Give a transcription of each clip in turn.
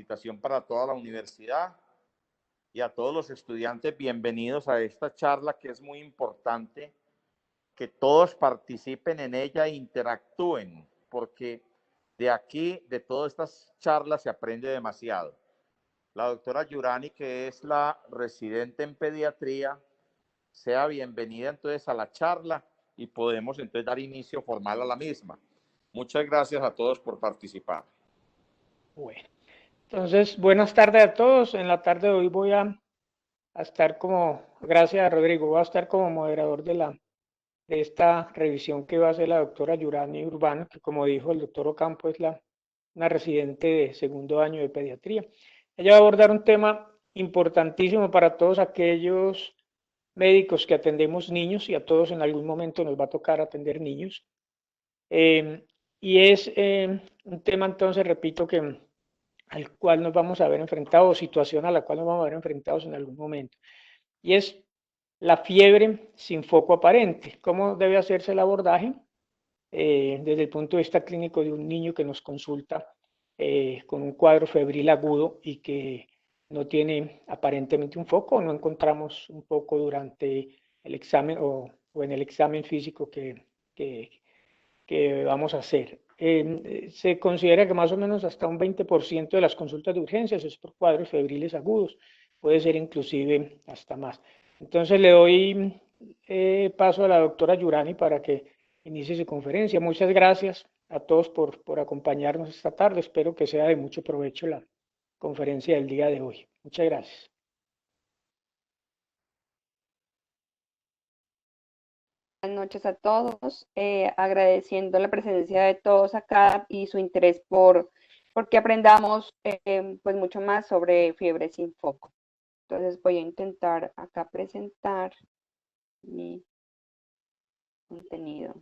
felicitación para toda la universidad y a todos los estudiantes. Bienvenidos a esta charla que es muy importante, que todos participen en ella e interactúen, porque de aquí, de todas estas charlas, se aprende demasiado. La doctora Yurani, que es la residente en pediatría, sea bienvenida entonces a la charla y podemos entonces dar inicio formal a la misma. Muchas gracias a todos por participar. Bueno, entonces, buenas tardes a todos. En la tarde de hoy voy a estar gracias Rodrigo, voy a estar como moderador de esta revisión que va a hacer la doctora Yurani Urbano, que como dijo el doctor Ocampo es una residente de segundo año de pediatría. Ella va a abordar un tema importantísimo para todos aquellos médicos que atendemos niños, y a todos en algún momento nos va a tocar atender niños. Y es un tema, entonces, repito, al cual nos vamos a ver enfrentados, situación a la cual nos vamos a ver enfrentados en algún momento. Y es la fiebre sin foco aparente. ¿Cómo debe hacerse el abordaje? Desde el punto de vista clínico de un niño que nos consulta con un cuadro febril agudo y que no tiene aparentemente un foco, o no encontramos un foco durante el examen o en el examen físico que vamos a hacer. Se considera que más o menos hasta un 20% de las consultas de urgencias es por cuadros febriles agudos, puede ser inclusive hasta más. Entonces le doy paso a la doctora Yurani para que inicie su conferencia. Muchas gracias a todos por acompañarnos esta tarde. Espero que sea de mucho provecho la conferencia del día de hoy. Muchas gracias. Buenas noches a todos, agradeciendo la presencia de todos acá y su interés porque aprendamos pues mucho más sobre fiebre sin foco. Entonces voy a intentar acá presentar mi contenido.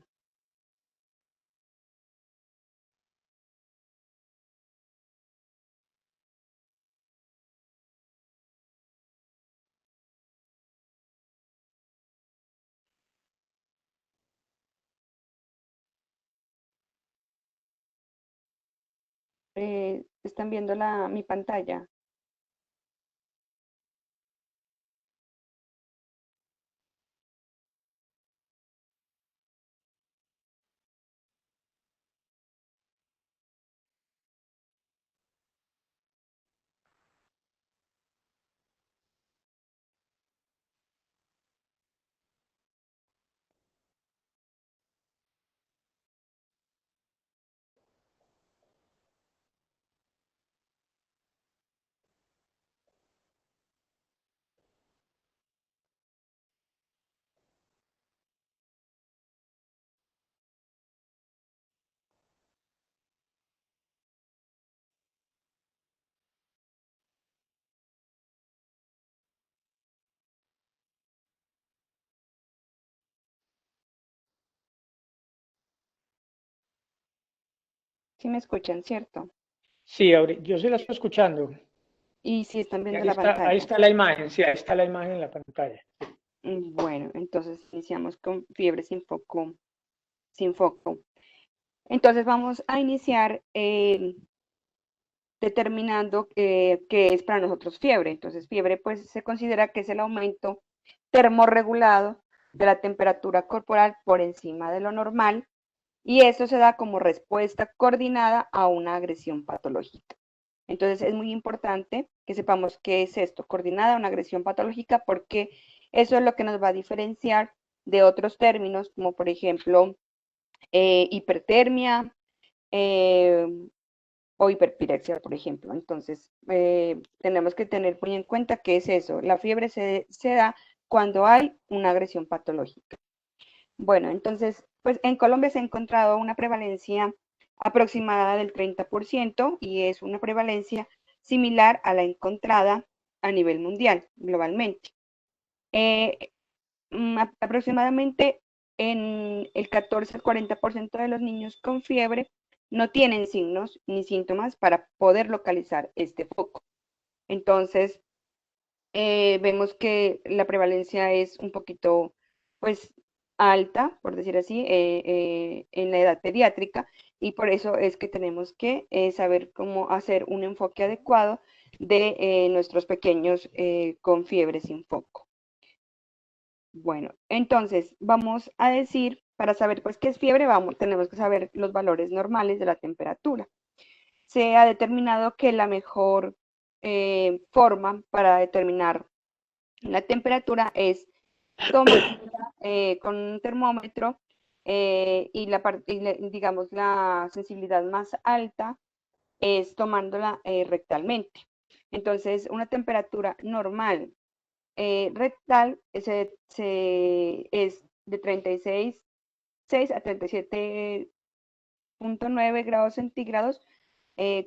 ¿Están viendo mi pantalla? ¿Sí me escuchan, cierto? Sí, yo sí la estoy escuchando. Y si están viendo Ahí la pantalla. ahí está la imagen, sí, ahí está la imagen en la pantalla. Bueno, entonces iniciamos con fiebre sin foco. Sin foco. Entonces vamos a iniciar determinando qué es para nosotros fiebre. Entonces fiebre pues se considera que es el aumento termorregulado de la temperatura corporal por encima de lo normal, y eso se da como respuesta coordinada a una agresión patológica. Entonces es muy importante que sepamos qué es esto, coordinada a una agresión patológica, porque eso es lo que nos va a diferenciar de otros términos, como por ejemplo hipertermia o hiperpirexia, por ejemplo. Entonces tenemos que tener muy en cuenta qué es eso. La fiebre se da cuando hay una agresión patológica. Bueno, entonces, pues en Colombia se ha encontrado una prevalencia aproximada del 30%, y es una prevalencia similar a la encontrada a nivel mundial, globalmente. Aproximadamente en el 14 al 40% de los niños con fiebre no tienen signos ni síntomas para poder localizar este foco. Entonces, vemos que la prevalencia es un poquito, pues, alta, por decir así, en la edad pediátrica, y por eso es que tenemos que saber cómo hacer un enfoque adecuado de nuestros pequeños con fiebre sin foco. Bueno, entonces vamos a decir, para saber pues qué es fiebre, tenemos que saber los valores normales de la temperatura. Se ha determinado que la mejor forma para determinar la temperatura es tomarla con un termómetro digamos la sensibilidad más alta es tomándola rectalmente. Entonces, una temperatura normal rectal es de 36,6 a 37,9 grados centígrados,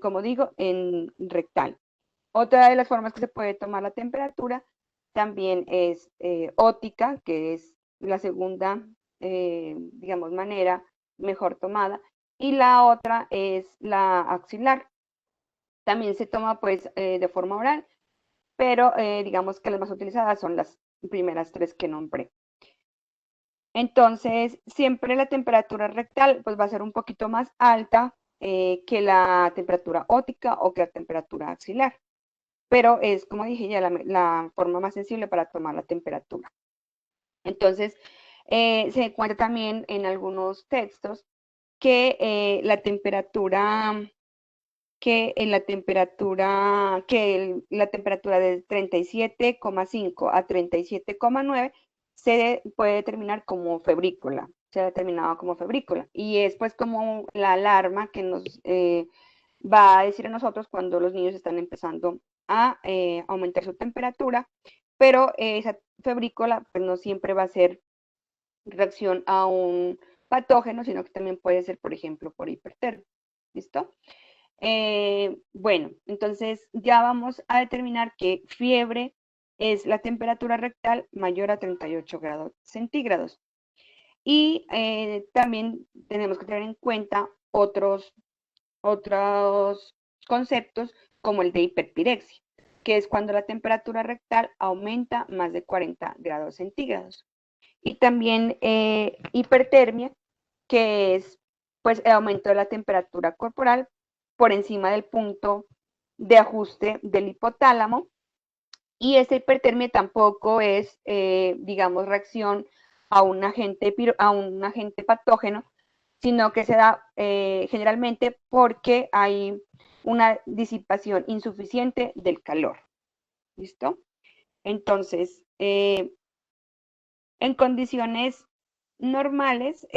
como digo, en rectal. Otra de las formas que se puede tomar la temperatura también es óptica, que es la segunda, digamos, manera mejor tomada. Y la otra es la axilar. También se toma pues de forma oral, pero digamos que las más utilizadas son las primeras tres que nombré. Entonces, siempre la temperatura rectal pues va a ser un poquito más alta que la temperatura óptica o que la temperatura axilar, pero es, como dije ya, la forma más sensible para tomar la temperatura. Entonces, se encuentra también en algunos textos que la temperatura de 37,5 a 37,9 se puede determinar como febrícula, se ha determinado como febrícula, y es pues como la alarma que nos va a decir a nosotros cuando los niños están empezando a aumentar su temperatura, pero esa febrícula pues no siempre va a ser reacción a un patógeno, sino que también puede ser, por ejemplo, por hipertermia. ¿Listo? Bueno, entonces ya vamos a determinar que fiebre es la temperatura rectal mayor a 38 grados centígrados. Y también tenemos que tener en cuenta otros conceptos como el de hiperpirexia, que es cuando la temperatura rectal aumenta más de 40 grados centígrados. Y también hipertermia, que es pues el aumento de la temperatura corporal por encima del punto de ajuste del hipotálamo. Y esta hipertermia tampoco es, digamos, reacción a un agente patógeno, sino que se da generalmente porque hay una disipación insuficiente del calor. ¿Listo? Entonces, en condiciones normales,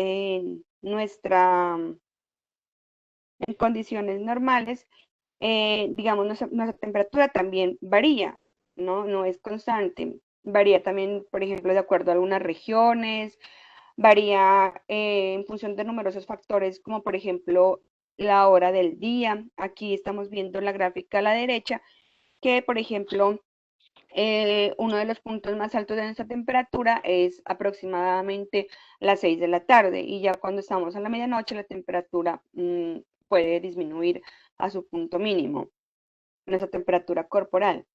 digamos, nuestra temperatura también varía, ¿no? No es constante. Varía también, por ejemplo, de acuerdo a algunas regiones, varía en función de numerosos factores, como por ejemplo la hora del día. Aquí estamos viendo la gráfica a la derecha, que por ejemplo, uno de los puntos más altos de nuestra temperatura es aproximadamente las 6 de la tarde, y ya cuando estamos a la medianoche la temperatura puede disminuir a su punto mínimo, nuestra temperatura corporal.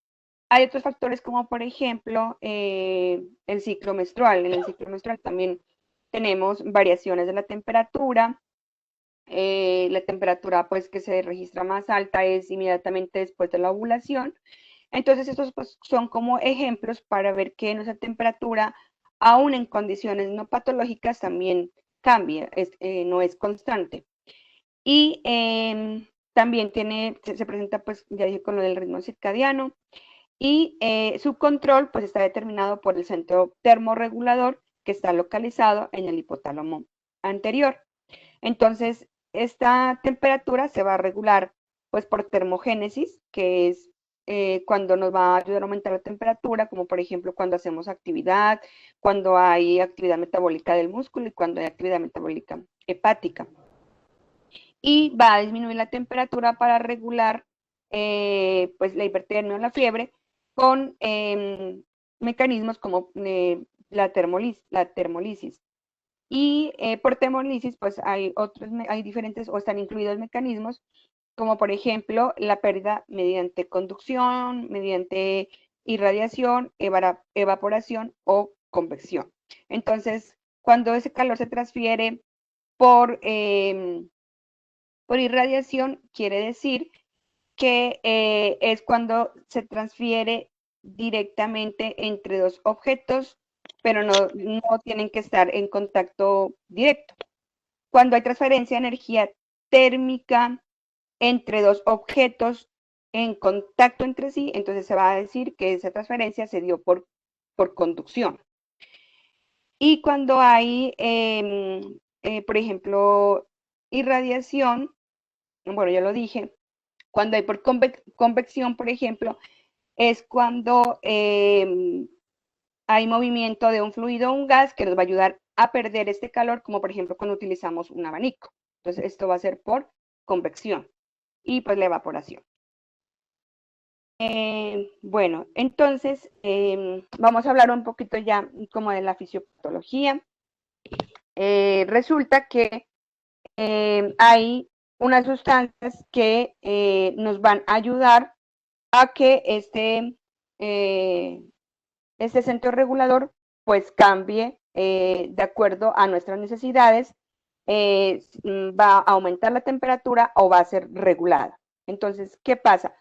Hay otros factores como por ejemplo el ciclo menstrual. En el ciclo menstrual también tenemos variaciones de la temperatura. La temperatura pues que se registra más alta es inmediatamente después de la ovulación. Entonces estos pues, son como ejemplos para ver que nuestra temperatura, aún en condiciones no patológicas, también cambia, no es constante. Y también se presenta, pues ya dije, con lo del ritmo circadiano, y su control pues está determinado por el centro termorregulador que está localizado en el hipotálamo anterior. Entonces, esta temperatura se va a regular pues por termogénesis, que es cuando nos va a ayudar a aumentar la temperatura, como por ejemplo cuando hacemos actividad, cuando hay actividad metabólica del músculo y cuando hay actividad metabólica hepática. Y va a disminuir la temperatura para regular pues la hipertermia o la fiebre con mecanismos como la termolisis. Y por termolisis, pues hay diferentes o están incluidos mecanismos, como por ejemplo la pérdida mediante conducción, mediante irradiación, evaporación o convección. Entonces, cuando ese calor se transfiere por Por irradiación quiere decir que es cuando se transfiere directamente entre dos objetos, pero no tienen que estar en contacto directo. Cuando hay transferencia de energía térmica entre dos objetos en contacto entre sí, entonces se va a decir que esa transferencia se dio por conducción. Y cuando hay, por ejemplo, irradiación, bueno, ya lo dije, cuando hay por convección, por ejemplo, es cuando hay movimiento de un fluido o un gas que nos va a ayudar a perder este calor, como por ejemplo cuando utilizamos un abanico. Entonces, esto va a ser por convección y pues la evaporación. Bueno, entonces vamos a hablar un poquito ya como de la fisiopatología. Resulta que hay unas sustancias que nos van a ayudar a que este centro regulador pues cambie de acuerdo a nuestras necesidades, va a aumentar la temperatura o va a ser regulada. Entonces, ¿qué pasa?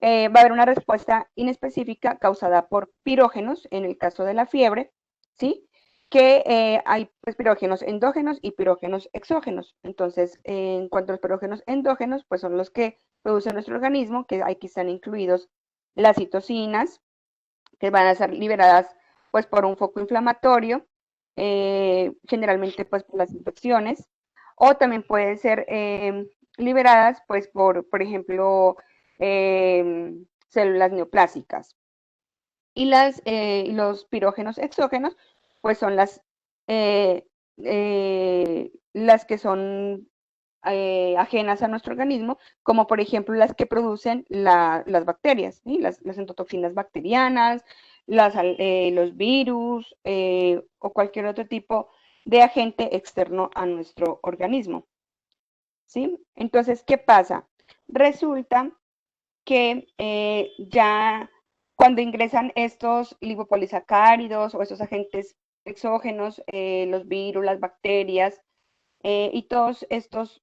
Va a haber una respuesta inespecífica causada por pirógenos, en el caso de la fiebre, ¿sí? Que hay pues, pirógenos endógenos y pirógenos exógenos. Entonces, en cuanto a los pirógenos endógenos, pues son los que produce nuestro organismo, que aquí están incluidos las citocinas, que van a ser liberadas pues por un foco inflamatorio, generalmente pues por las infecciones, o también pueden ser liberadas pues por ejemplo, células neoplásicas. Y los pirógenos exógenos pues son las que son ajenas a nuestro organismo, como por ejemplo las que producen las bacterias, ¿sí? Las endotoxinas bacterianas, los virus o cualquier otro tipo de agente externo a nuestro organismo. ¿Sí? Entonces, ¿qué pasa? Resulta que ya cuando ingresan estos lipopolisacáridos o estos agentes exógenos, los virus, las bacterias, y todos estos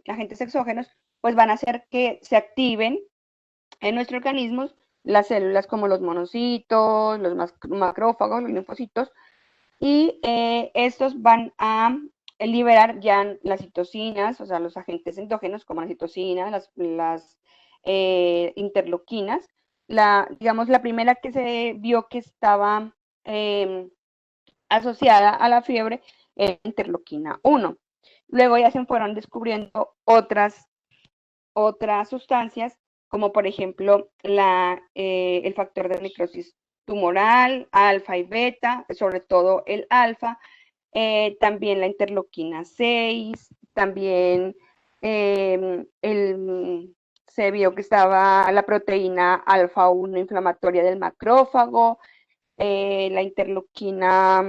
agentes exógenos, pues van a hacer que se activen en nuestro organismo las células como los monocitos, los macrófagos, los linfocitos, y estos van a liberar ya las citocinas, o sea, los agentes endógenos como las citocinas, las interleuquinas. Digamos, la primera que se vio que estaba asociada a la fiebre es interleuquina 1. Luego ya se fueron descubriendo otras sustancias, como por ejemplo el factor de necrosis tumoral, alfa y beta, sobre todo el alfa, también la interleuquina 6, también se vio que estaba la proteína alfa 1 inflamatoria del macrófago, la interleuquina,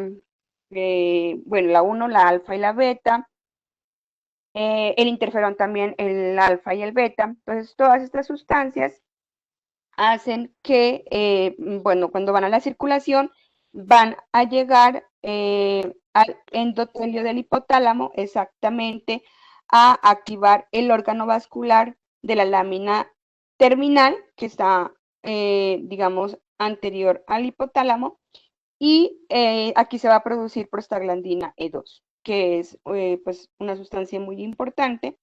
bueno, la 1, la alfa y la beta, el interferón también, el alfa y el beta. Entonces, todas estas sustancias hacen que, bueno, cuando van a la circulación, van a llegar al endotelio del hipotálamo exactamente a activar el órgano vascular de la lámina terminal, que está, digamos, anterior al hipotálamo, y aquí se va a producir prostaglandina E2, que es pues una sustancia muy importante.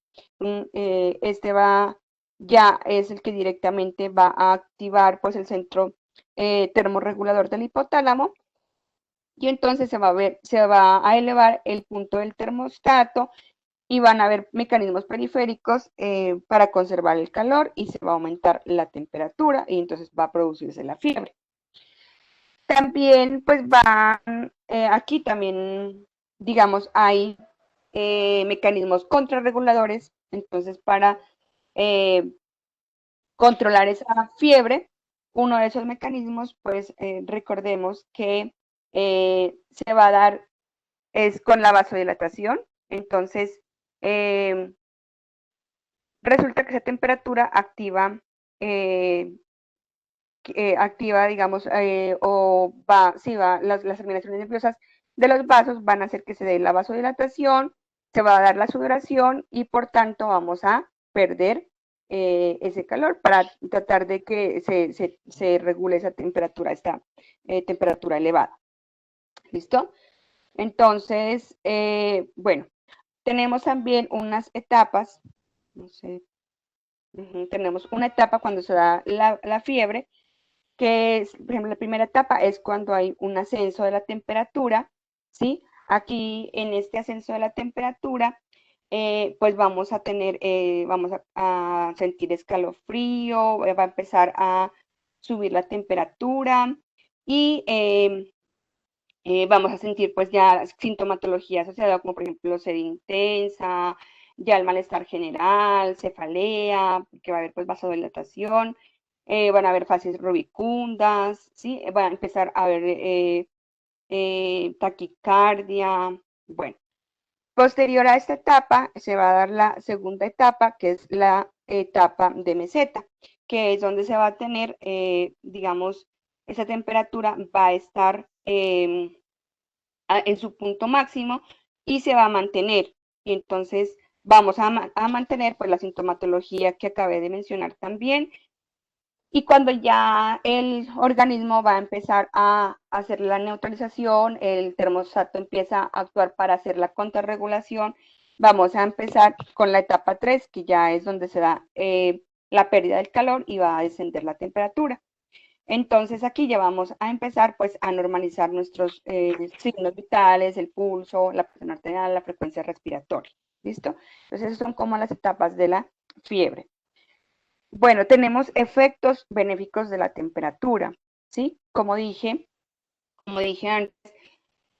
Ya es el que directamente va a activar pues el centro termorregulador del hipotálamo, y entonces se va a elevar el punto del termostato y van a haber mecanismos periféricos para conservar el calor, y se va a aumentar la temperatura y entonces va a producirse la fiebre. También, pues aquí también, digamos, hay mecanismos contrarreguladores, entonces para controlar esa fiebre, uno de esos mecanismos, pues recordemos que se va a dar es con la vasodilatación, entonces resulta que esa temperatura activa, digamos, las terminaciones nerviosas de los vasos van a hacer que se dé la vasodilatación, se va a dar la sudoración y por tanto vamos a perder ese calor para tratar de que se regule esa temperatura, esta temperatura elevada. ¿Listo? Entonces, bueno, tenemos también unas etapas, no sé, tenemos una etapa cuando se da la fiebre, que es, por ejemplo, la primera etapa es cuando hay un ascenso de la temperatura, ¿sí? Aquí en este ascenso de la temperatura, pues vamos a tener, vamos a sentir escalofrío, va a empezar a subir la temperatura y vamos a sentir pues ya sintomatología asociada como por ejemplo sed intensa, ya el malestar general, cefalea, que va a haber pues vasodilatación, van a haber fases rubicundas, ¿sí? Va a empezar a haber taquicardia, bueno. Posterior a esta etapa se va a dar la segunda etapa, que es la etapa de meseta, que es donde se va a tener, digamos, esa temperatura va a estar en su punto máximo y se va a mantener. Y entonces vamos a mantener pues la sintomatología que acabé de mencionar también. Y cuando ya el organismo va a empezar a hacer la neutralización, el termostato empieza a actuar para hacer la contrarregulación, vamos a empezar con la etapa 3, que ya es donde se da la pérdida del calor y va a descender la temperatura. Entonces aquí ya vamos a empezar pues a normalizar nuestros signos vitales, el pulso, la presión arterial, la frecuencia respiratoria. ¿Listo? Entonces esas son como las etapas de la fiebre. Bueno, tenemos efectos benéficos de la temperatura, ¿sí? Como dije antes,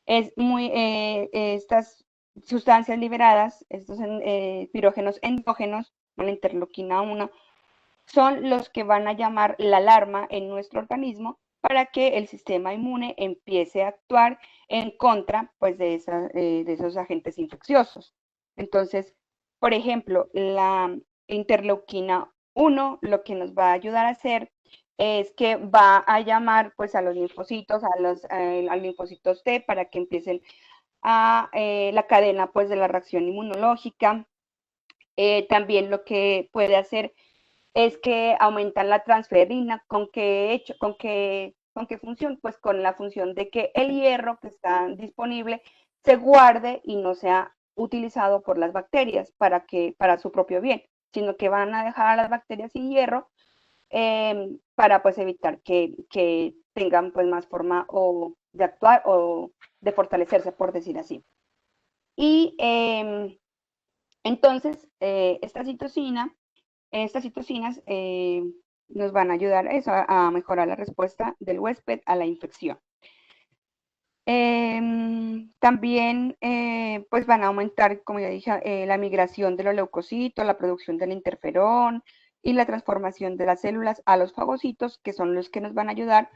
es muy, estas sustancias liberadas, estos pirógenos endógenos, la interleuquina 1, son los que van a llamar la alarma en nuestro organismo para que el sistema inmune empiece a actuar en contra pues, de esos agentes infecciosos. Entonces, por ejemplo, la interleuquina 1 lo que nos va a ayudar a hacer es que va a llamar pues, a los linfocitos, a linfocitos T para que empiecen a la cadena pues, de la reacción inmunológica. También lo que puede hacer es que aumentan la transferrina. ¿Con qué función? Pues con la función de que el hierro que está disponible se guarde y no sea utilizado por las bacterias para su propio bien, sino que van a dejar a las bacterias sin hierro para pues evitar que tengan pues más forma o de actuar o de fortalecerse, por decir así. Y entonces, estas citocinas nos van a ayudar a eso, a mejorar la respuesta del huésped a la infección. También pues van a aumentar, como ya dije, la migración de los leucocitos, la producción del interferón y la transformación de las células a los fagocitos, que son los que nos van a ayudar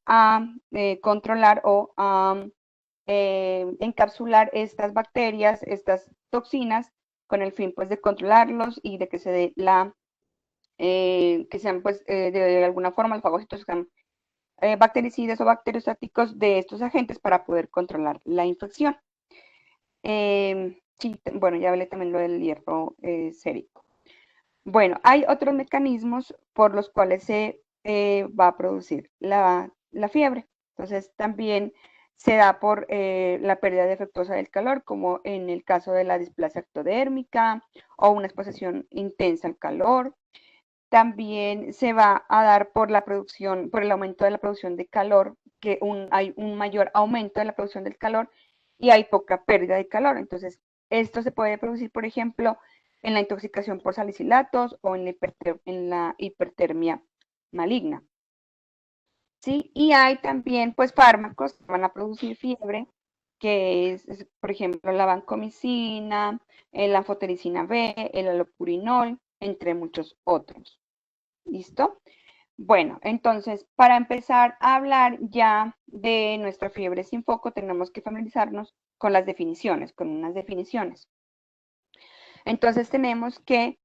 a controlar o a encapsular estas bacterias, estas toxinas, con el fin pues de controlarlos y de que se dé que sean pues de alguna forma los fagocitos sean bactericidas o bacteriostáticos de estos agentes para poder controlar la infección. Sí, bueno, ya hablé también lo del hierro sérico. Bueno, hay otros mecanismos por los cuales se va a producir la fiebre. Entonces, también se da por la pérdida defectuosa del calor, como en el caso de la displasia ectodérmica o una exposición intensa al calor. También se va a dar por la producción, por el aumento de la producción de calor, que hay un mayor aumento de la producción del calor y hay poca pérdida de calor. Entonces, esto se puede producir, por ejemplo, en la intoxicación por salicilatos o en la hipertermia maligna. ¿Sí? Y hay también, pues, fármacos que van a producir fiebre, que es por ejemplo, la vancomicina, la anfotericina B, el allopurinol, entre muchos otros. ¿Listo? Bueno, entonces, para empezar a hablar ya de nuestra fiebre sin foco, tenemos que familiarizarnos con las definiciones, con unas definiciones. Entonces, tenemos que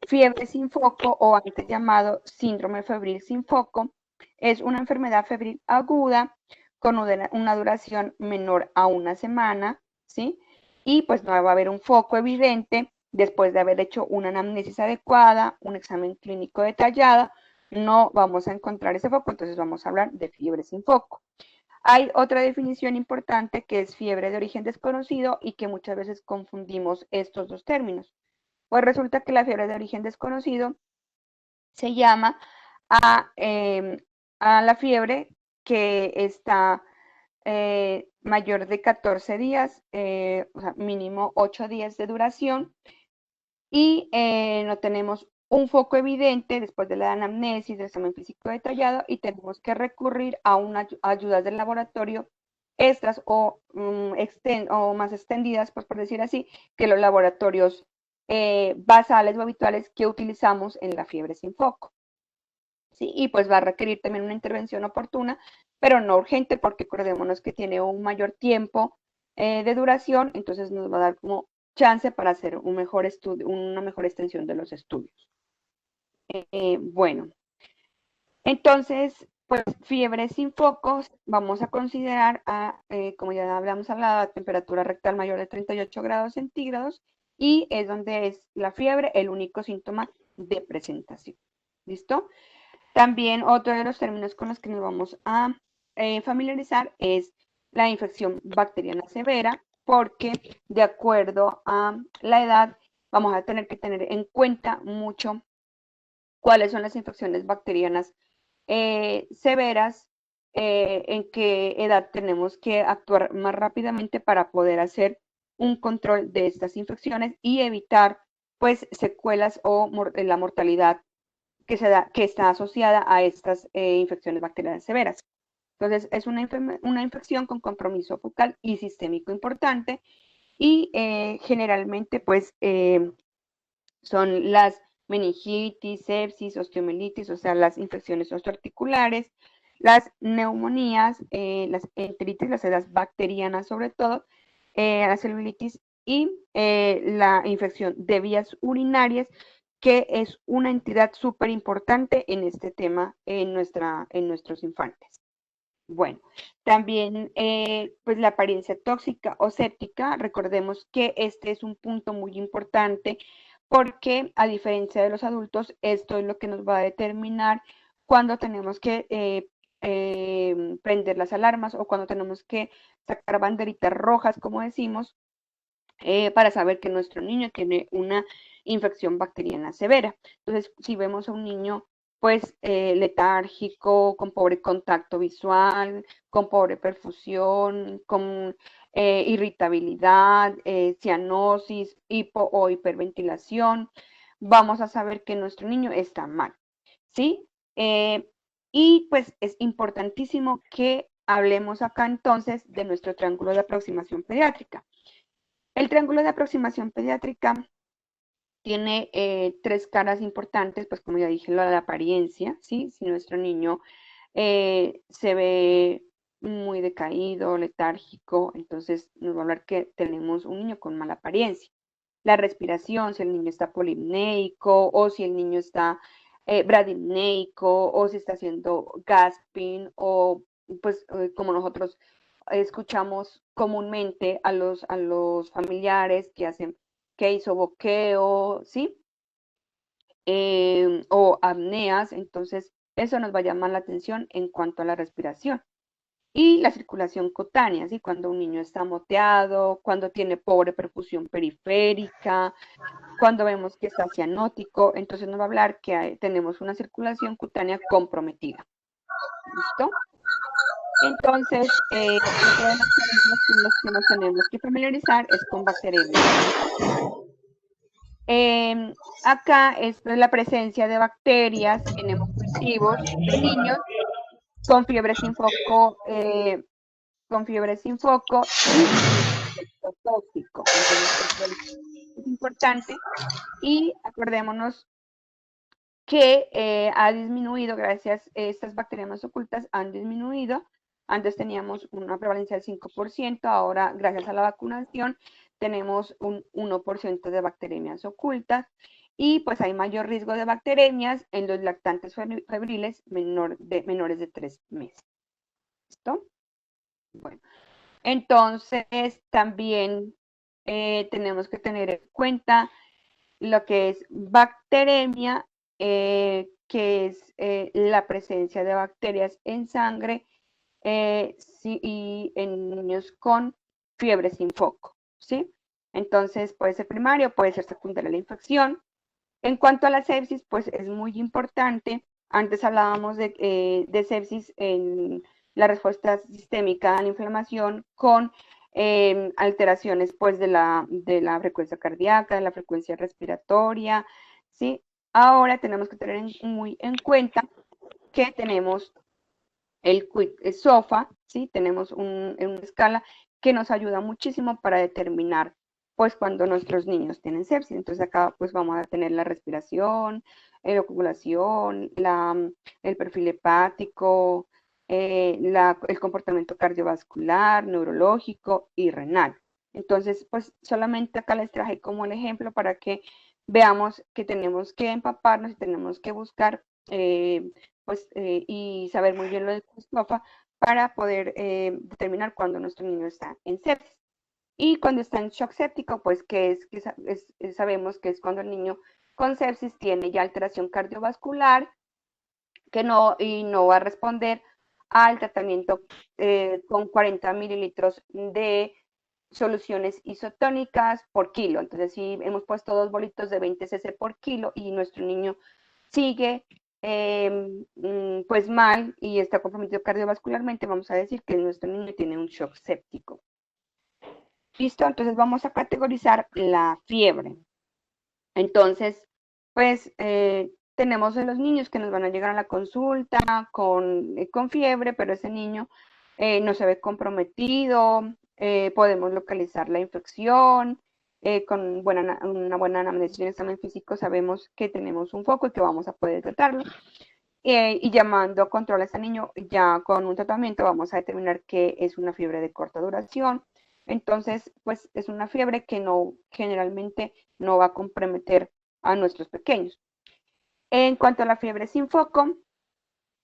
fiebre sin foco, o antes llamado síndrome febril sin foco, es una enfermedad febril aguda con una duración menor a una semana, ¿sí? y pues no va a haber un foco evidente después de haber hecho una anamnesis adecuada, un examen clínico detallado, no vamos a encontrar ese foco, entonces vamos a hablar de fiebre sin foco. Hay otra definición importante que es fiebre de origen desconocido y que muchas veces confundimos estos dos términos. Pues resulta que la fiebre de origen desconocido se llama a la fiebre que está mayor de 14 días, o sea, mínimo 8 días de duración, y no tenemos un foco evidente después de la anamnesis, del examen físico detallado, y tenemos que recurrir a ayudas del laboratorio extras o más extendidas, pues por decir así, que los laboratorios basales o habituales que utilizamos en la fiebre sin foco. ¿Sí? Y pues va a requerir también una intervención oportuna, pero no urgente, porque acordémonos que tiene un mayor tiempo de duración, entonces nos va a dar como chance para hacer un mejor estudio, una mejor extensión de los estudios. Bueno, entonces, pues fiebre sin focos, vamos a considerar, como ya habíamos hablado, a temperatura rectal mayor de 38 grados centígrados, y es donde es la fiebre el único síntoma de presentación. ¿Listo? También otro de los términos con los que nos vamos a familiarizar es la infección bacteriana severa, porque de acuerdo a la edad vamos a tener que tener en cuenta mucho cuáles son las infecciones bacterianas severas, en qué edad tenemos que actuar más rápidamente para poder hacer un control de estas infecciones y evitar pues secuelas o la mortalidad que está asociada a estas infecciones bacterianas severas. Entonces, es una infección con compromiso focal y sistémico importante, y generalmente pues son las meningitis, sepsis, osteomielitis, o sea, las infecciones osteoarticulares, las neumonías, las enteritis, las sedas bacterianas sobre todo, la celulitis y la infección de vías urinarias, que es una entidad súper importante en este tema en nuestros infantes. Bueno, también pues la apariencia tóxica o séptica, recordemos que este es un punto muy importante, porque a diferencia de los adultos, esto es lo que nos va a determinar cuando tenemos que prender las alarmas o cuando tenemos que sacar banderitas rojas, como decimos, para saber que nuestro niño tiene una infección bacteriana severa. Entonces, si vemos a un niño pues letárgico, con pobre contacto visual, con pobre perfusión, con irritabilidad, cianosis, hipo o hiperventilación, vamos a saber que nuestro niño está mal, ¿sí? Y pues es importantísimo que hablemos acá entonces de nuestro triángulo de aproximación pediátrica. El triángulo de aproximación pediátrica tiene tres caras importantes, pues como ya dije, la apariencia, ¿sí? Si nuestro niño se ve muy decaído, letárgico, entonces nos va a hablar que tenemos un niño con mala apariencia. La respiración, si el niño está polipneico o si el niño está bradipneico o si está haciendo gasping o pues como nosotros escuchamos comúnmente a los familiares que hizo boqueo, ¿sí? O apneas, entonces eso nos va a llamar la atención en cuanto a la respiración. Y la circulación cutánea, ¿sí? Cuando un niño está moteado, cuando tiene pobre perfusión periférica, cuando vemos que está cianótico, entonces nos va a hablar que tenemos una circulación cutánea comprometida. ¿Listo? Entonces, otro de los términos con los que nos tenemos que familiarizar es con bacterias. Acá es la presencia de bacterias en hemocultivos de niños con fiebre sin foco, y efecto tóxico. Entonces, es importante, y acordémonos que ha disminuido, gracias a estas bacterias ocultas, han disminuido. Antes teníamos una prevalencia del 5%, ahora gracias a la vacunación tenemos un 1% de bacterias ocultas, y pues hay mayor riesgo de bacterias en los lactantes febriles menores de 3 meses. ¿Listo? Bueno, entonces también tenemos que tener en cuenta lo que es bacteremia, que es la presencia de bacterias en sangre y en niños con fiebre sin foco, ¿sí? Entonces puede ser primario, puede ser secundaria la infección. En cuanto a la sepsis, pues es muy importante. Antes hablábamos de sepsis en la respuesta sistémica a la inflamación con alteraciones pues de la frecuencia cardíaca, de la frecuencia respiratoria, ¿sí? Ahora tenemos que tener muy en cuenta que tenemos el Quick SOFA, ¿sí? Tenemos una escala que nos ayuda muchísimo para determinar pues cuando nuestros niños tienen sepsis. Entonces acá pues vamos a tener la respiración, la oculación, el perfil hepático, el comportamiento cardiovascular, neurológico y renal. Entonces pues solamente acá les traje como el ejemplo para que veamos que tenemos que empaparnos y tenemos que buscar y saber muy bien lo del COSTOFA para poder determinar cuándo nuestro niño está en sepsis. Y cuando está en shock séptico, pues sabemos que es cuando el niño con sepsis tiene ya alteración cardiovascular y no va a responder al tratamiento con 40 mililitros de soluciones isotónicas por kilo. Entonces, si hemos puesto 2 bolitos de 20 cc por kilo y nuestro niño sigue pues mal y está comprometido cardiovascularmente, vamos a decir que nuestro niño tiene un shock séptico. ¿Listo? Entonces vamos a categorizar la fiebre. Entonces, pues tenemos a los niños que nos van a llegar a la consulta con fiebre, pero ese niño no se ve comprometido, podemos localizar la infección, con una buena anamnesis y un examen físico sabemos que tenemos un foco y que vamos a poder tratarlo. Y llamando a control a ese niño, ya con un tratamiento vamos a determinar que es una fiebre de corta duración. Entonces, pues es una fiebre que generalmente no va a comprometer a nuestros pequeños. En cuanto a la fiebre sin foco,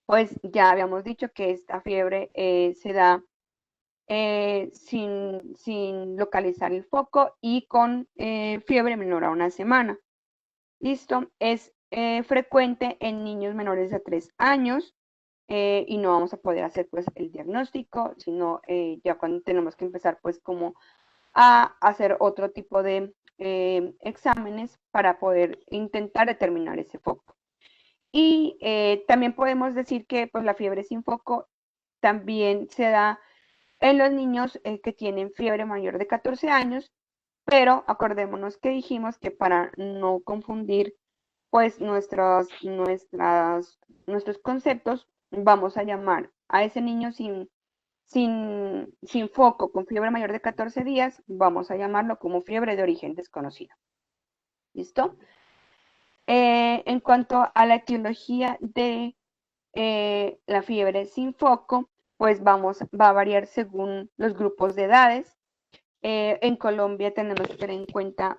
pues ya habíamos dicho que esta fiebre se da sin localizar el foco y con fiebre menor a una semana. ¿Listo? Es frecuente en niños menores de 3 años y no vamos a poder hacer pues el diagnóstico, sino ya cuando tenemos que empezar pues como a hacer otro tipo de exámenes para poder intentar determinar ese foco. Y también podemos decir que pues la fiebre sin foco también se da en los niños que tienen fiebre mayor de 14 años, pero acordémonos que dijimos que para no confundir pues nuestros conceptos, vamos a llamar a ese niño sin foco, con fiebre mayor de 14 días, vamos a llamarlo como fiebre de origen desconocido. ¿Listo? En cuanto a la etiología de la fiebre sin foco, pues va a variar según los grupos de edades. En Colombia tenemos que tener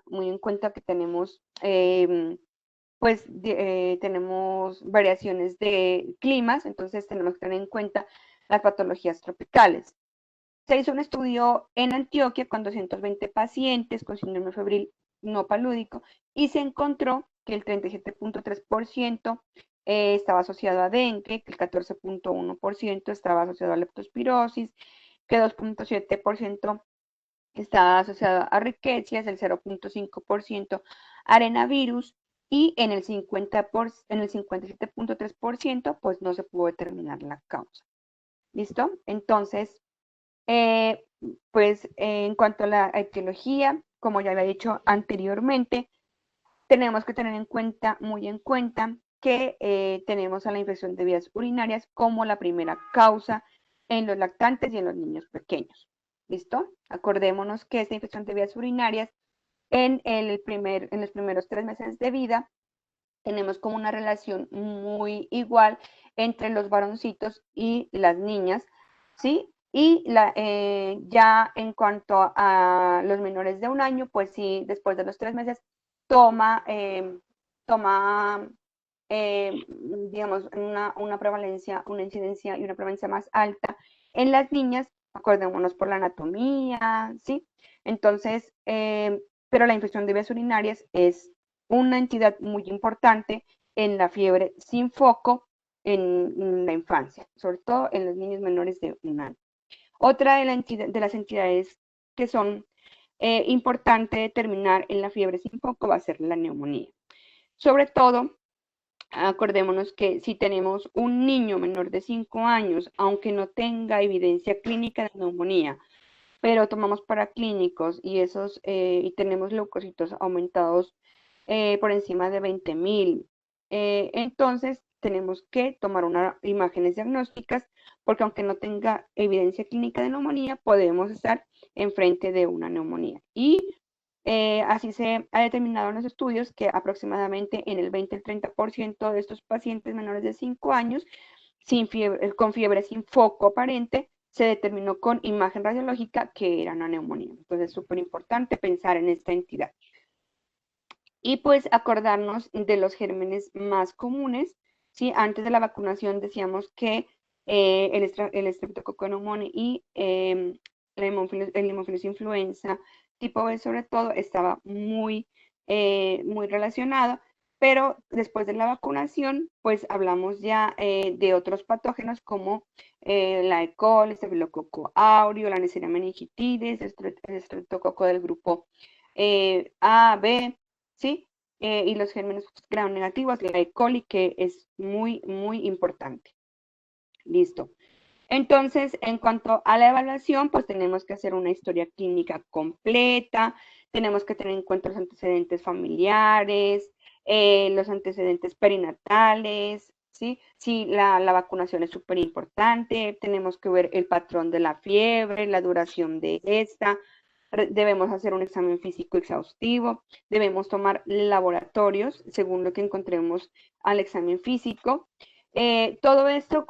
muy en cuenta que tenemos tenemos variaciones de climas, entonces tenemos que tener en cuenta las patologías tropicales. Se hizo un estudio en Antioquia con 220 pacientes con síndrome febril no palúdico y se encontró que el 37.3% estaba asociado a dengue, que el 14.1% estaba asociado a leptospirosis, que 2.7% estaba asociado a riquecias, el 0.5% arenavirus y en el 57.3% pues no se pudo determinar la causa. ¿Listo? Entonces, en cuanto a la etiología, como ya había dicho anteriormente, tenemos que tener muy en cuenta que tenemos a la infección de vías urinarias como la primera causa en los lactantes y en los niños pequeños. ¿Listo? Acordémonos que esta infección de vías urinarias en los primeros 3 meses de vida tenemos como una relación muy igual entre los varoncitos y las niñas, ¿sí? Y ya en cuanto a los menores de 1 año, pues sí, después de los 3 meses toma, digamos, una prevalencia, una incidencia y una prevalencia más alta en las niñas acordémonos por la anatomía, ¿sí? Entonces, pero la infección de vías urinarias es una entidad muy importante en la fiebre sin foco en la infancia, sobre todo en los niños menores de 1 año. Otra de las entidades que son importantes determinar en la fiebre sin foco va a ser la neumonía. Sobre todo, acordémonos que si tenemos un niño menor de 5 años, aunque no tenga evidencia clínica de neumonía, pero tomamos paraclínicos y y tenemos leucocitos aumentados por encima de 20.000, entonces tenemos que tomar unas imágenes diagnósticas, porque aunque no tenga evidencia clínica de neumonía, podemos estar enfrente de una neumonía. Y así se ha determinado en los estudios que aproximadamente en el 20 al 30% de estos pacientes menores de 5 años con fiebre sin foco aparente se determinó con imagen radiológica que era una neumonía. Entonces es súper importante pensar en esta entidad. Y pues acordarnos de los gérmenes más comunes, ¿sí? Antes de la vacunación decíamos que el Streptococcus pneumoniae y el Haemophilus influenza tipo B sobre todo estaba muy relacionado, pero después de la vacunación pues hablamos ya de otros patógenos como la E. coli, el Staphylococcus aureus, la Neisseria meningitidis, el Streptococo del grupo A, B, ¿sí? Y los gérmenes gram negativos, la E. coli, que es muy importante. Listo. Entonces, en cuanto a la evaluación, pues tenemos que hacer una historia clínica completa, tenemos que tener en cuenta los antecedentes familiares, los antecedentes perinatales, ¿sí? Sí, la vacunación es súper importante, tenemos que ver el patrón de la fiebre, la duración de esta, debemos hacer un examen físico exhaustivo, debemos tomar laboratorios según lo que encontremos al examen físico. Todo esto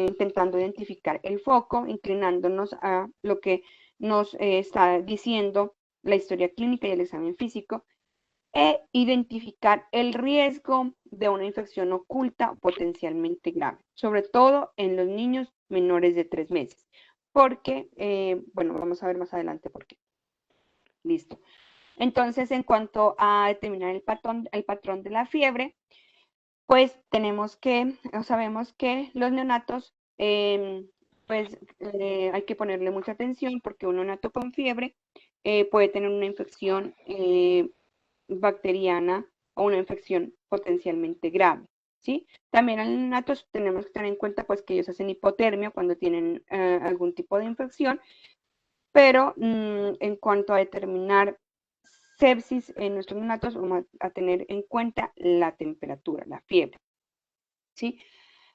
intentando identificar el foco, inclinándonos a lo que nos está diciendo la historia clínica y el examen físico, e identificar el riesgo de una infección oculta potencialmente grave, sobre todo en los niños menores de 3 meses. Porque, bueno, vamos a ver más adelante por qué. Listo. Entonces, en cuanto a determinar el patrón de la fiebre, pues sabemos que los neonatos, hay que ponerle mucha atención porque un neonato con fiebre puede tener una infección bacteriana o una infección potencialmente grave, ¿sí? También a los neonatos tenemos que tener en cuenta pues que ellos hacen hipotermia cuando tienen algún tipo de infección, pero en cuanto a determinar sepsis en nuestros neonatos, vamos a tener en cuenta la temperatura, la fiebre, ¿sí?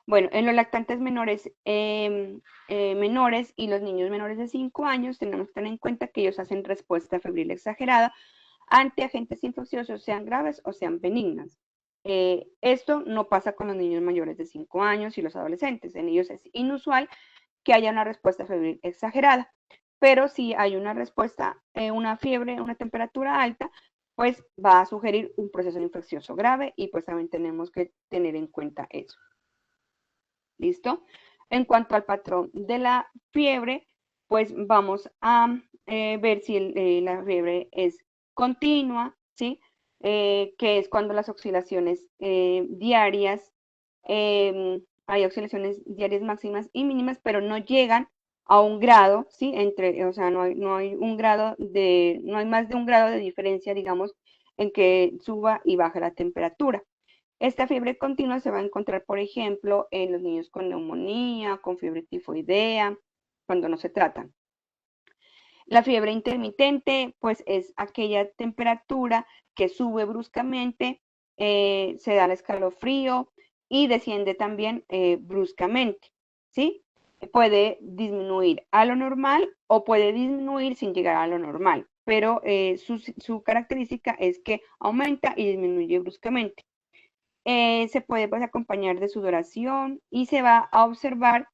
Bueno, en los lactantes menores y los niños menores de 5 años tenemos que tener en cuenta que ellos hacen respuesta febril exagerada ante agentes infecciosos, sean graves o sean benignas. Esto no pasa con los niños mayores de 5 años y los adolescentes. En ellos es inusual que haya una respuesta febril exagerada, pero si hay una respuesta, una fiebre, una temperatura alta, pues va a sugerir un proceso infeccioso grave y pues también tenemos que tener en cuenta eso. ¿Listo? En cuanto al patrón de la fiebre, pues vamos a ver si la fiebre es continua, ¿sí? Que es cuando las oscilaciones diarias, hay oscilaciones diarias máximas y mínimas, pero no llegan a un grado, ¿sí? O sea, no hay más de un grado de diferencia, digamos, en que suba y baja la temperatura. Esta fiebre continua se va a encontrar, por ejemplo, en los niños con neumonía, con fiebre tifoidea, cuando no se tratan. La fiebre intermitente, pues es aquella temperatura que sube bruscamente, se da el escalofrío y desciende también bruscamente, ¿sí? Puede disminuir a lo normal o puede disminuir sin llegar a lo normal, pero su característica es que aumenta y disminuye bruscamente. Se puede pues, acompañar de sudoración y se va a observar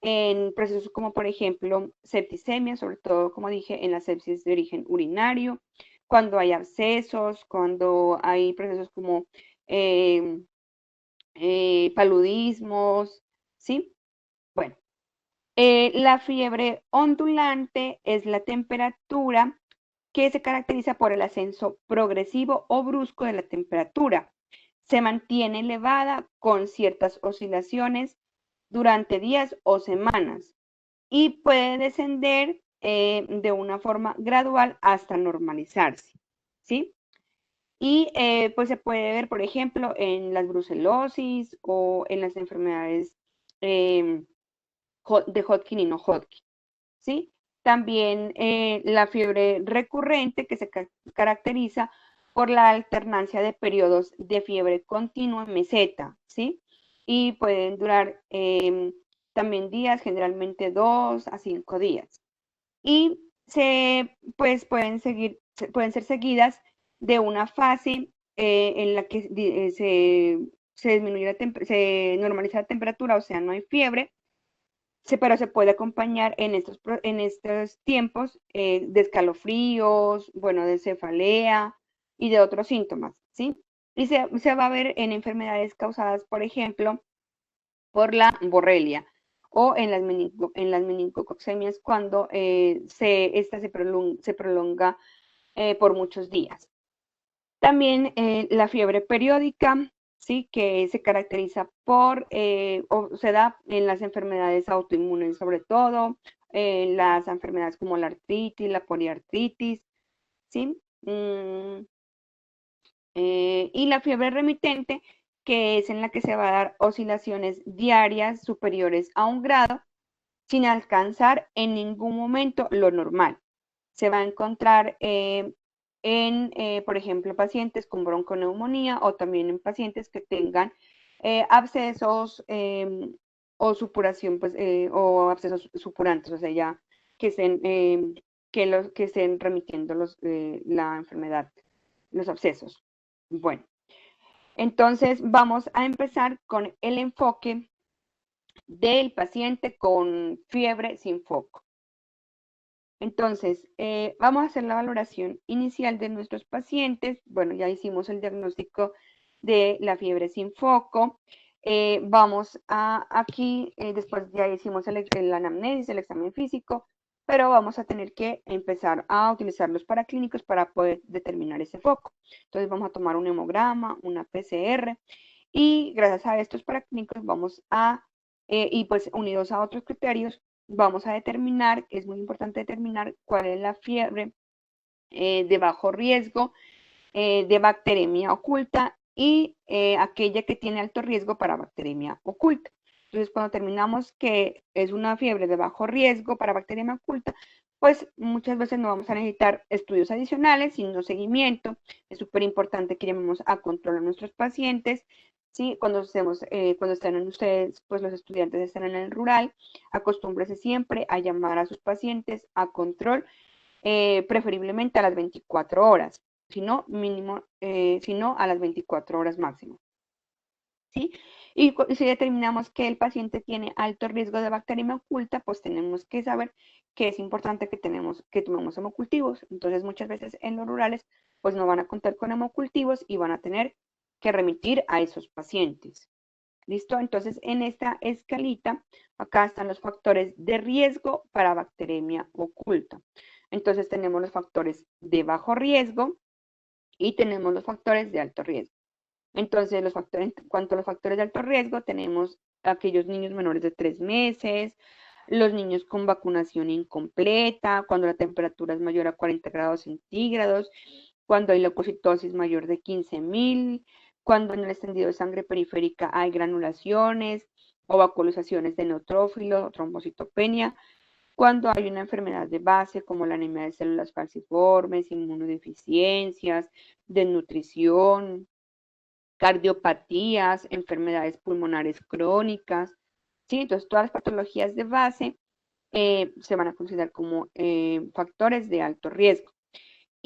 en procesos como por ejemplo septicemia, sobre todo como dije en la sepsis de origen urinario, cuando hay abscesos, cuando hay procesos como paludismos, ¿sí? Bueno, La fiebre ondulante es la temperatura que se caracteriza por el ascenso progresivo o brusco de la temperatura. Se mantiene elevada con ciertas oscilaciones durante días o semanas y puede descender de una forma gradual hasta normalizarse, ¿sí? Y pues se puede ver, por ejemplo, en las brucelosis o en las enfermedades de Hodgkin y no Hodgkin, ¿sí? También la fiebre recurrente que se caracteriza por la alternancia de periodos de fiebre continua en meseta, ¿sí? Y pueden durar también días, generalmente 2 a 5 días. Y pues pueden ser seguidas de una fase en la que se normaliza la temperatura, o sea, no hay fiebre, pero se puede acompañar en estos tiempos de escalofríos, bueno, de cefalea y de otros síntomas, ¿sí? Y se va a ver en enfermedades causadas, por ejemplo, por la borrelia o en las meningococcemias cuando esta se prolonga por muchos días. También la fiebre periódica, ¿sí? Que se caracteriza o se da en las enfermedades autoinmunes sobre todo, las enfermedades como la artritis, la poliartritis, ¿sí? Y la fiebre remitente, que es en la que se va a dar oscilaciones diarias superiores a 1 grado, sin alcanzar en ningún momento lo normal. Se va a encontrar por ejemplo, pacientes con bronconeumonía o también en pacientes que tengan abscesos o supuración, pues, o abscesos supurantes, o sea, ya que estén remitiendo la enfermedad, los abscesos. Bueno, entonces vamos a empezar con el enfoque del paciente con fiebre sin foco. Entonces, vamos a hacer la valoración inicial de nuestros pacientes. Bueno, ya hicimos el diagnóstico de la fiebre sin foco. Vamos a aquí, después ya hicimos el anamnesis, el examen físico, pero vamos a tener que empezar a utilizar los paraclínicos para poder determinar ese foco. Entonces, vamos a tomar un hemograma, una PCR, y gracias a estos paraclínicos y pues unidos a otros criterios, vamos a determinar, es muy importante determinar cuál es la fiebre de bajo riesgo de bacteremia oculta y aquella que tiene alto riesgo para bacteremia oculta. Entonces, cuando terminamos que es una fiebre de bajo riesgo para bacteremia oculta, pues muchas veces no vamos a necesitar estudios adicionales, sino seguimiento. Es súper importante que llamemos a control a nuestros pacientes. ¿Sí? Cuando estén ustedes, pues los estudiantes están en el rural, acostúmbrese siempre a llamar a sus pacientes a control, preferiblemente a las 24 horas, si no a las 24 horas máximo. ¿Sí? Y si determinamos que el paciente tiene alto riesgo de bacteremia oculta, pues tenemos que saber que es importante que tomemos hemocultivos. Entonces, muchas veces en los rurales, pues no van a contar con hemocultivos y van a tener que remitir a esos pacientes. ¿Listo? Entonces, en esta escalita, acá están los factores de riesgo para bacteremia oculta. Entonces, tenemos los factores de bajo riesgo y tenemos los factores de alto riesgo. Entonces, en cuanto a los factores de alto riesgo, tenemos aquellos niños menores de 3 meses, los niños con vacunación incompleta, cuando la temperatura es mayor a 40 grados centígrados, cuando hay leucocitosis mayor de 15.000, cuando en el extendido de sangre periférica hay granulaciones o vacuolizaciones de neutrófilo, trombocitopenia, cuando hay una enfermedad de base como la anemia de células falciformes, inmunodeficiencias, desnutrición, cardiopatías, enfermedades pulmonares crónicas, ¿sí? Entonces, todas las patologías de base se van a considerar como factores de alto riesgo.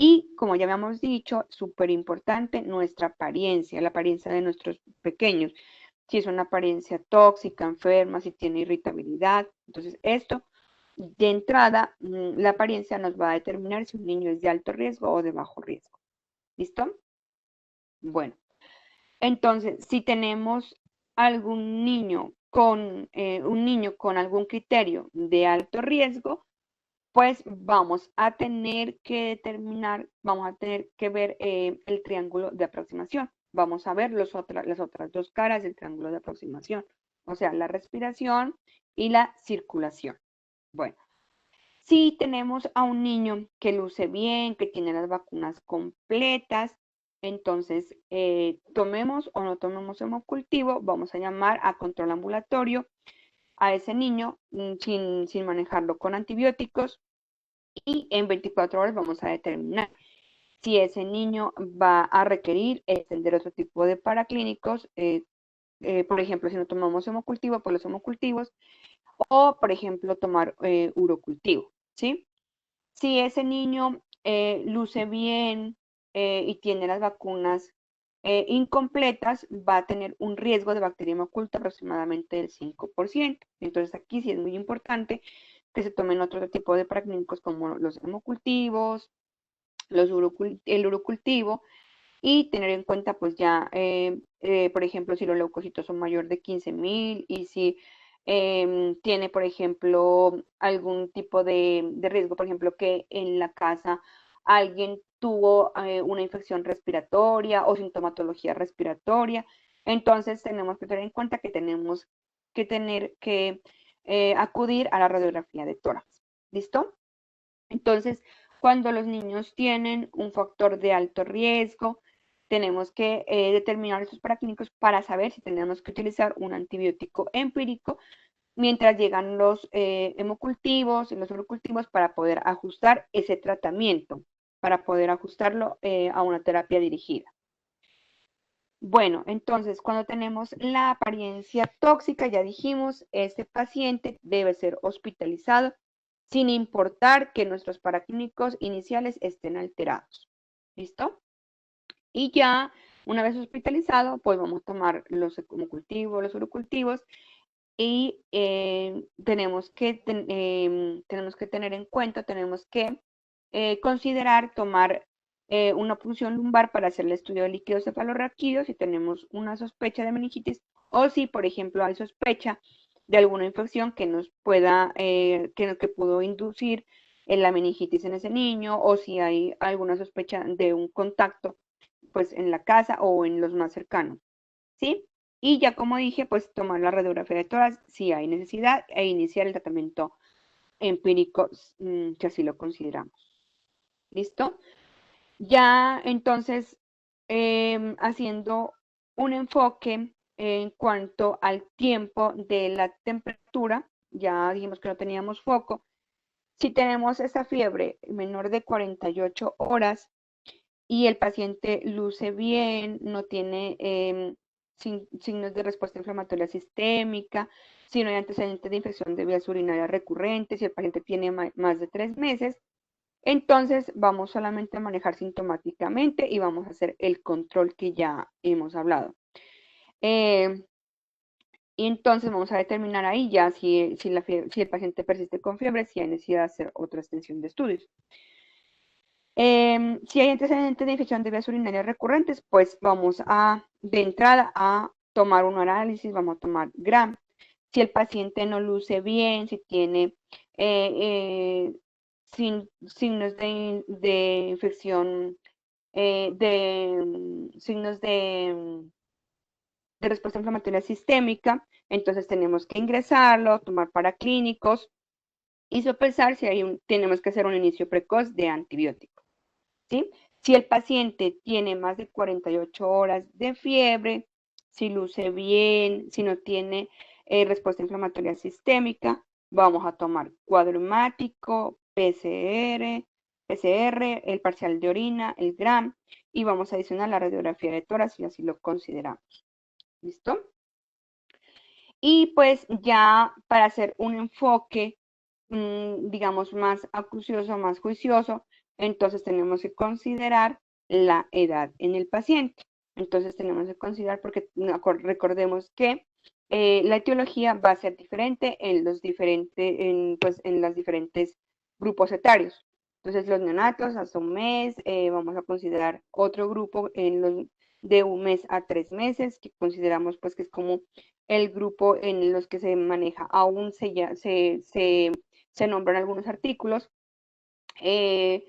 Y como ya habíamos dicho, súper importante nuestra apariencia, la apariencia de nuestros pequeños. Si es una apariencia tóxica, enferma, si tiene irritabilidad. Entonces, esto de entrada, la apariencia nos va a determinar si un niño es de alto riesgo o de bajo riesgo. ¿Listo? Bueno, entonces, si tenemos algún niño con un niño con algún criterio de alto riesgo, pues vamos a tener que determinar, vamos a tener que ver el triángulo de aproximación. Vamos a ver las otras dos caras del triángulo de aproximación, o sea, la respiración y la circulación. Bueno, si tenemos a un niño que luce bien, que tiene las vacunas completas, entonces tomemos o no tomemos hemocultivo, vamos a llamar a control ambulatorio a ese niño sin manejarlo con antibióticos y en 24 horas vamos a determinar si ese niño va a requerir extender otro tipo de paraclínicos, por ejemplo, si no tomamos hemocultivo, pues los hemocultivos, o por ejemplo, tomar urocultivo, ¿sí? Si ese niño luce bien y tiene las vacunas incompletas, va a tener un riesgo de bacteriemia oculta aproximadamente del 5%. Entonces aquí sí es muy importante que se tomen otro tipo de paraclínicos como los hemocultivos, el urocultivo y tener en cuenta pues ya, por ejemplo, si los leucocitos son mayor de 15.000 y si tiene, por ejemplo, algún tipo de riesgo, por ejemplo, que en la casa alguien tuvo una infección respiratoria o sintomatología respiratoria, entonces tenemos que tener en cuenta que tenemos que tener que acudir a la radiografía de tórax. ¿Listo? Entonces, cuando los niños tienen un factor de alto riesgo, tenemos que determinar estos paraclínicos para saber si tenemos que utilizar un antibiótico empírico mientras llegan los hemocultivos y los urocultivos para poder ajustar ese tratamiento, para poder ajustarlo a una terapia dirigida. Bueno, entonces, cuando tenemos la apariencia tóxica, ya dijimos, este paciente debe ser hospitalizado sin importar que nuestros paraclínicos iniciales estén alterados. ¿Listo? Y ya, una vez hospitalizado, pues vamos a tomar los hemocultivos, los urocultivos y tenemos que tener en cuenta, tenemos que considerar tomar una punción lumbar para hacer el estudio de líquidos cefalorraquídeos si tenemos una sospecha de meningitis o si, por ejemplo, hay sospecha de alguna infección que nos pueda, que pudo inducir en la meningitis en ese niño o si hay alguna sospecha de un contacto pues en la casa o en los más cercanos, ¿sí? Y ya como dije, pues tomar la radiografía de tórax si hay necesidad e iniciar el tratamiento empírico si así lo consideramos. ¿Listo? Ya entonces, haciendo un enfoque en cuanto al tiempo de la temperatura, ya dijimos que no teníamos foco. Si tenemos esa fiebre menor de 48 horas y el paciente luce bien, no tiene signos de respuesta inflamatoria sistémica, si no hay antecedentes de infección de vías urinarias recurrentes, si el paciente tiene más de 3 meses, entonces vamos solamente a manejar sintomáticamente y vamos a hacer el control que ya hemos hablado. Y entonces vamos a determinar ahí ya si el paciente persiste con fiebre, si hay necesidad de hacer otra extensión de estudios. Si hay antecedentes de infección de vías urinarias recurrentes, pues vamos de entrada a tomar un análisis, vamos a tomar GRAM. Si el paciente no luce bien, si tiene signos de infección, signos de respuesta inflamatoria sistémica, entonces tenemos que ingresarlo, tomar paraclínicos y sopesar si tenemos que hacer un inicio precoz de antibióticos. ¿Sí? Si el paciente tiene más de 48 horas de fiebre, si luce bien, si no tiene respuesta inflamatoria sistémica, vamos a tomar cuadro hemático, PCR, el parcial de orina, el GRAM, y vamos a adicionar la radiografía de tórax si así lo consideramos. ¿Listo? Y pues ya para hacer un enfoque, digamos, más acucioso, más juicioso, entonces tenemos que considerar la edad en el paciente. Entonces tenemos que considerar, porque recordemos que la etiología va a ser diferente en los diferentes grupos etarios. Entonces los neonatos hasta un mes, vamos a considerar otro grupo de 1 mes a 3 meses, que consideramos pues que es como el grupo en los que se maneja aún se nombran algunos artículos, la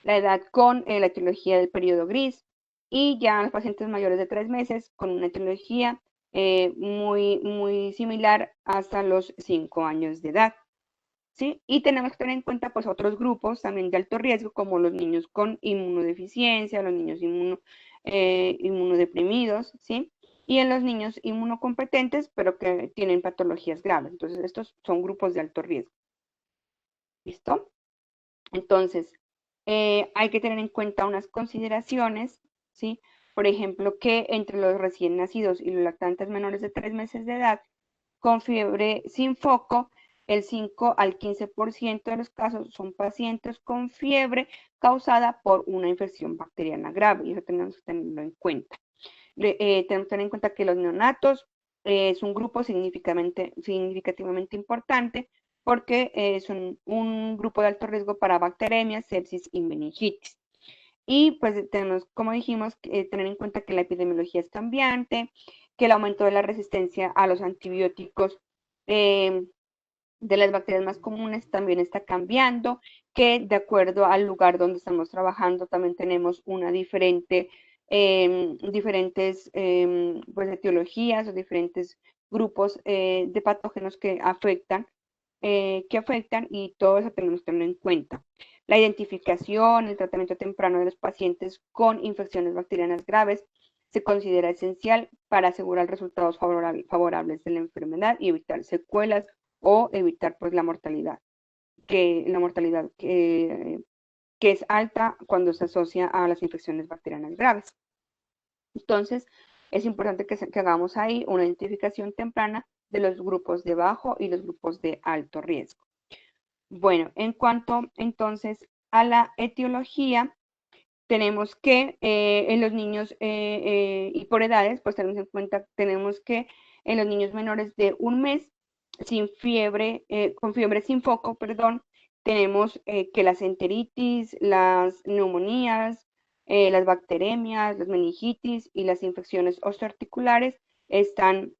edad con la etiología del periodo gris, y ya los pacientes mayores de 3 meses con una etiología muy similar hasta los 5 años de edad. ¿Sí? Y tenemos que tener en cuenta pues otros grupos también de alto riesgo, como los niños con inmunodeficiencia, los niños inmunodeprimidos, ¿sí? Y en los niños inmunocompetentes, pero que tienen patologías graves. Entonces, estos son grupos de alto riesgo. ¿Listo? Entonces, hay que tener en cuenta unas consideraciones, ¿sí? Por ejemplo, que entre los recién nacidos y los lactantes menores de 3 meses de edad, con fiebre sin foco, el 5 al 15% de los casos son pacientes con fiebre causada por una infección bacteriana grave, y eso tenemos que tenerlo en cuenta. Tenemos que tener en cuenta que los neonatos es un grupo significativamente importante, porque son un grupo de alto riesgo para bacteremias, sepsis y meningitis. Y pues tenemos, como dijimos, tener en cuenta que la epidemiología es cambiante, que el aumento de la resistencia a los antibióticos de las bacterias más comunes también está cambiando, que de acuerdo al lugar donde estamos trabajando también tenemos una diferentes pues, etiologías o diferentes grupos de patógenos que afectan, y todo eso tenemos que tenerlo en cuenta. La identificación, el tratamiento temprano de los pacientes con infecciones bacterianas graves se considera esencial para asegurar resultados favorables de la enfermedad y evitar secuelas o evitar pues la mortalidad que es alta cuando se asocia a las infecciones bacterianas graves. Entonces, es importante que hagamos ahí una identificación temprana de los grupos de bajo y los grupos de alto riesgo. Bueno, en cuanto entonces a la etiología, tenemos que en los niños y por edades, pues tenemos en cuenta, tenemos que en los niños menores de 1 mes, sin fiebre, con fiebre sin foco, perdón, tenemos que las enteritis, las neumonías, las bacteremias, las meningitis y las infecciones osteoarticulares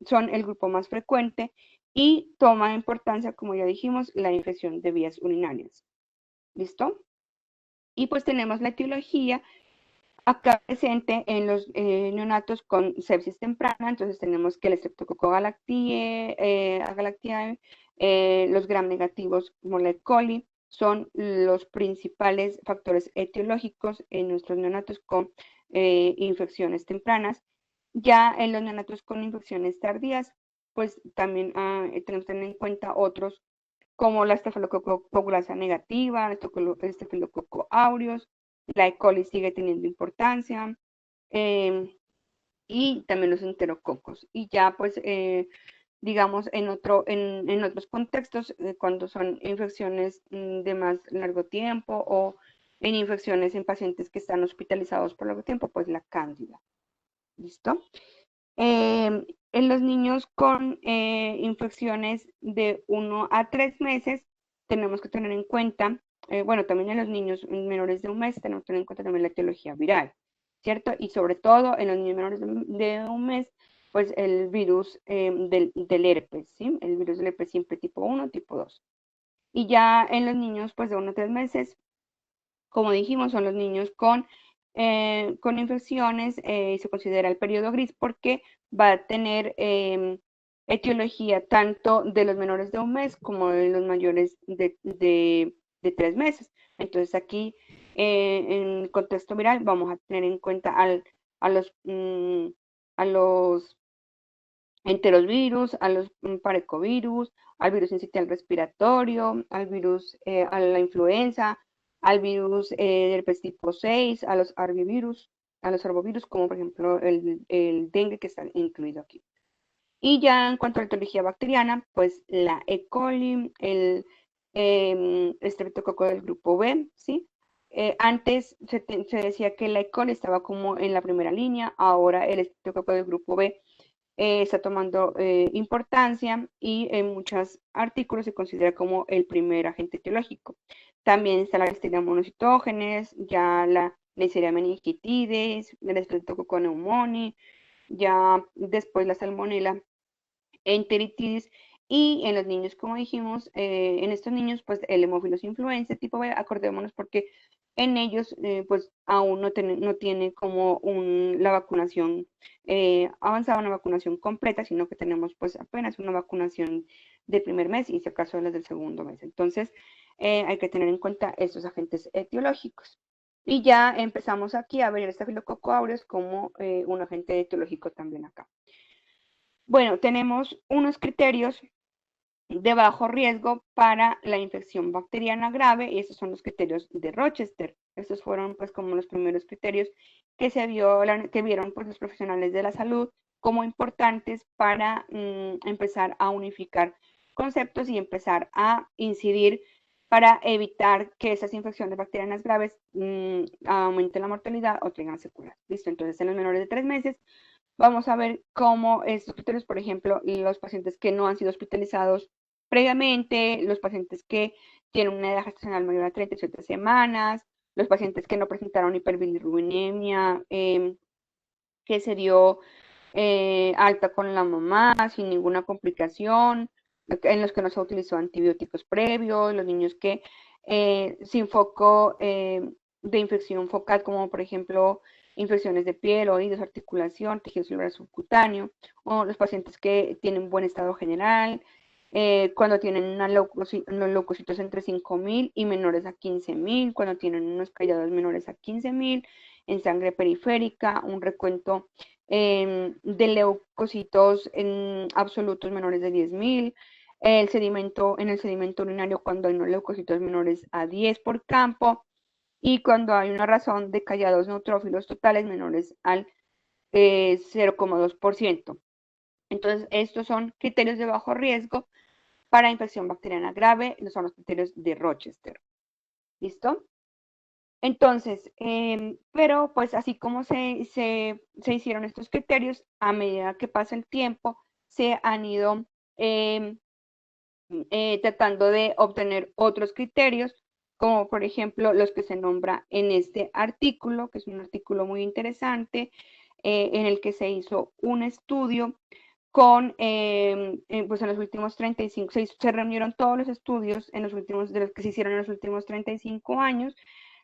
son el grupo más frecuente, y toma importancia, como ya dijimos, la infección de vías urinarias. ¿Listo? Y pues tenemos la etiología acá presente en los neonatos con sepsis temprana. Entonces tenemos que el Streptococcus galactiae, los gram negativos como la E. coli, son los principales factores etiológicos en nuestros neonatos con infecciones tempranas. Ya en los neonatos con infecciones tardías, pues también tenemos que tener en cuenta otros como la Staphylococcus coagulasa negativa, el Staphylococcus aureus, la E. coli sigue teniendo importancia, y también los enterococos. Y ya pues, digamos, en otros contextos, cuando son infecciones de más largo tiempo, o en infecciones en pacientes que están hospitalizados por largo tiempo, pues la cándida. ¿Listo? En los niños con infecciones de 1 a 3 meses, tenemos que tener en cuenta, bueno, también en los niños menores de 1 mes, tenemos que tener en cuenta también la etiología viral, ¿cierto? Y sobre todo en los niños menores de 1 mes, pues el virus del herpes, ¿sí? El virus del herpes simple tipo 1, tipo 2. Y ya en los niños, pues de 1 a 3 meses, como dijimos, son los niños con infecciones, se considera el periodo gris porque va a tener etiología tanto de los menores de 1 mes como de los mayores de 3 meses. Entonces aquí, en el contexto viral, vamos a tener en cuenta a los enterovirus, a los parecovirus, al virus sincitial respiratorio, al virus, a la influenza, al virus del herpes tipo 6, a los arbovirus, como por ejemplo el dengue, que está incluido aquí. Y ya en cuanto a la etiología bacteriana, pues la E. coli, el Streptococcus del grupo B, ¿sí? Antes se decía que la E. coli estaba como en la primera línea, ahora el Streptococcus del grupo B está tomando importancia, y en muchos artículos se considera como el primer agente etiológico. También está la Listeria monocitógenes, ya la Neisseria meningitidis, el Streptococcus pneumoniae, ya después la Salmonella enteritides, y en los niños, como dijimos, en estos niños, pues el hemófilos influenza tipo B, acordémonos porque en ellos, pues aún no tiene como la vacunación avanzada, una vacunación completa, sino que tenemos pues apenas una vacunación del primer mes y si acaso las del segundo mes. Entonces, hay que tener en cuenta estos agentes etiológicos. Y ya empezamos aquí a ver el Staphylococcus aureus como un agente etiológico también acá. Bueno, tenemos unos criterios de bajo riesgo para la infección bacteriana grave y estos son los criterios de Rochester. Estos fueron pues como los primeros criterios que vieron pues los profesionales de la salud como importantes para empezar a unificar conceptos y empezar a incidir para evitar que esas infecciones bacterianas graves aumenten la mortalidad o tengan secuelas. ¿Listo? Entonces en los menores de 3 meses vamos a ver cómo estos criterios, por ejemplo, los pacientes que no han sido hospitalizados previamente, los pacientes que tienen una edad gestacional mayor a 37 semanas, los pacientes que no presentaron hiperbilirubinemia, que se dio alta con la mamá sin ninguna complicación, en los que no se utilizó antibióticos previos, los niños que sin foco de infección focal, como por ejemplo infecciones de piel, oídos, articulación, tejido celular subcutáneo, o los pacientes que tienen buen estado general, cuando tienen unos leucocitos entre 5.000 y menores a 15.000, cuando tienen unos callados menores a 15.000, en sangre periférica, un recuento de leucocitos en absolutos menores de 10.000, en el sedimento urinario cuando hay unos leucocitos menores a 10 por campo, y cuando hay una razón de callados neutrófilos totales menores al 0,2%. Entonces, estos son criterios de bajo riesgo para infección bacteriana grave, son los criterios de Rochester. ¿Listo? Entonces, pero pues así como se hicieron estos criterios, a medida que pasa el tiempo, se han ido tratando de obtener otros criterios, como por ejemplo los que se nombra en este artículo, que es un artículo muy interesante, en el que se hizo un estudio con, pues en los últimos 35, se reunieron todos los estudios de los que se hicieron en los últimos 35 años,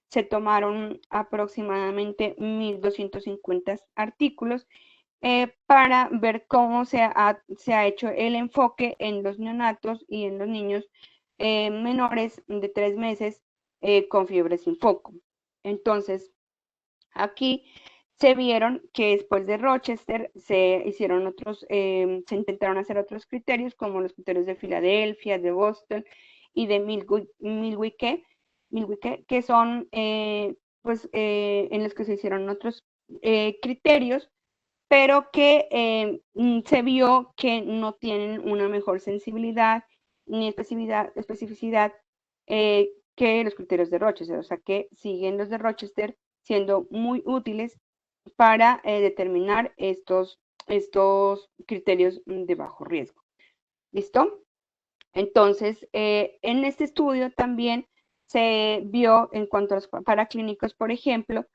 se tomaron aproximadamente 1.250 artículos para ver cómo se ha hecho el enfoque en los neonatos y en los niños menores de 3 meses con fiebre sin foco. Entonces, aquí se vieron que después de Rochester se intentaron hacer otros criterios, como los criterios de Filadelfia, de Boston y de Milwaukee, que son pues en los que se hicieron otros criterios, pero que se vio que no tienen una mejor sensibilidad ni especificidad que los criterios de Rochester, o sea que siguen los de Rochester siendo muy útiles para determinar estos criterios de bajo riesgo. ¿Listo? Entonces, en este estudio también se vio en cuanto a los paraclínicos, por ejemplo,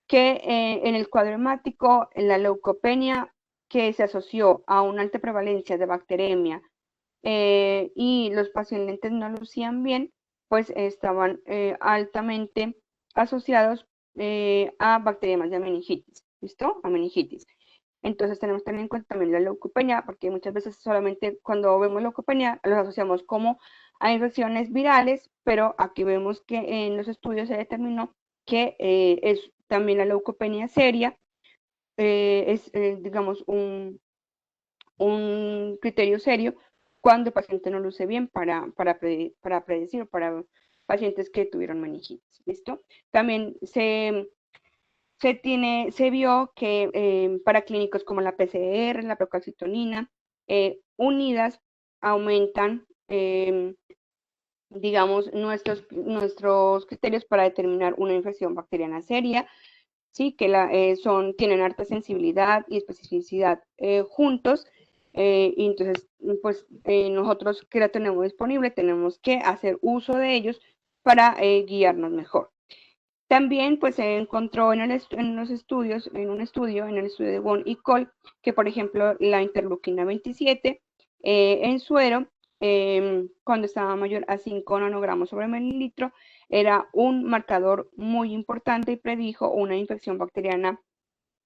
que en el cuadro hemático, en la leucopenia, que se asoció a una alta prevalencia de bacteremia y los pacientes no lucían bien, pues estaban altamente asociados a bacterias de meningitis, ¿listo? A meningitis. Entonces tenemos que tener en cuenta también la leucopenia, porque muchas veces solamente cuando vemos leucopenia los asociamos como a infecciones virales, pero aquí vemos que en los estudios se determinó que es también la leucopenia seria, es digamos un criterio serio cuando el paciente no luce bien para predecir, para pacientes que tuvieron meningitis, ¿listo? También se vio que para clínicos como la PCR, la procalcitonina, unidas aumentan, digamos, nuestros criterios para determinar una infección bacteriana seria, ¿sí? Que tienen alta sensibilidad y especificidad juntos, y entonces, pues nosotros que la tenemos disponible, tenemos que hacer uso de ellos para guiarnos mejor. También pues se encontró en un estudio de Wong y Cole, que por ejemplo la interleuquina 27 en suero, cuando estaba mayor a 5 nanogramos sobre mililitro, era un marcador muy importante y predijo una infección bacteriana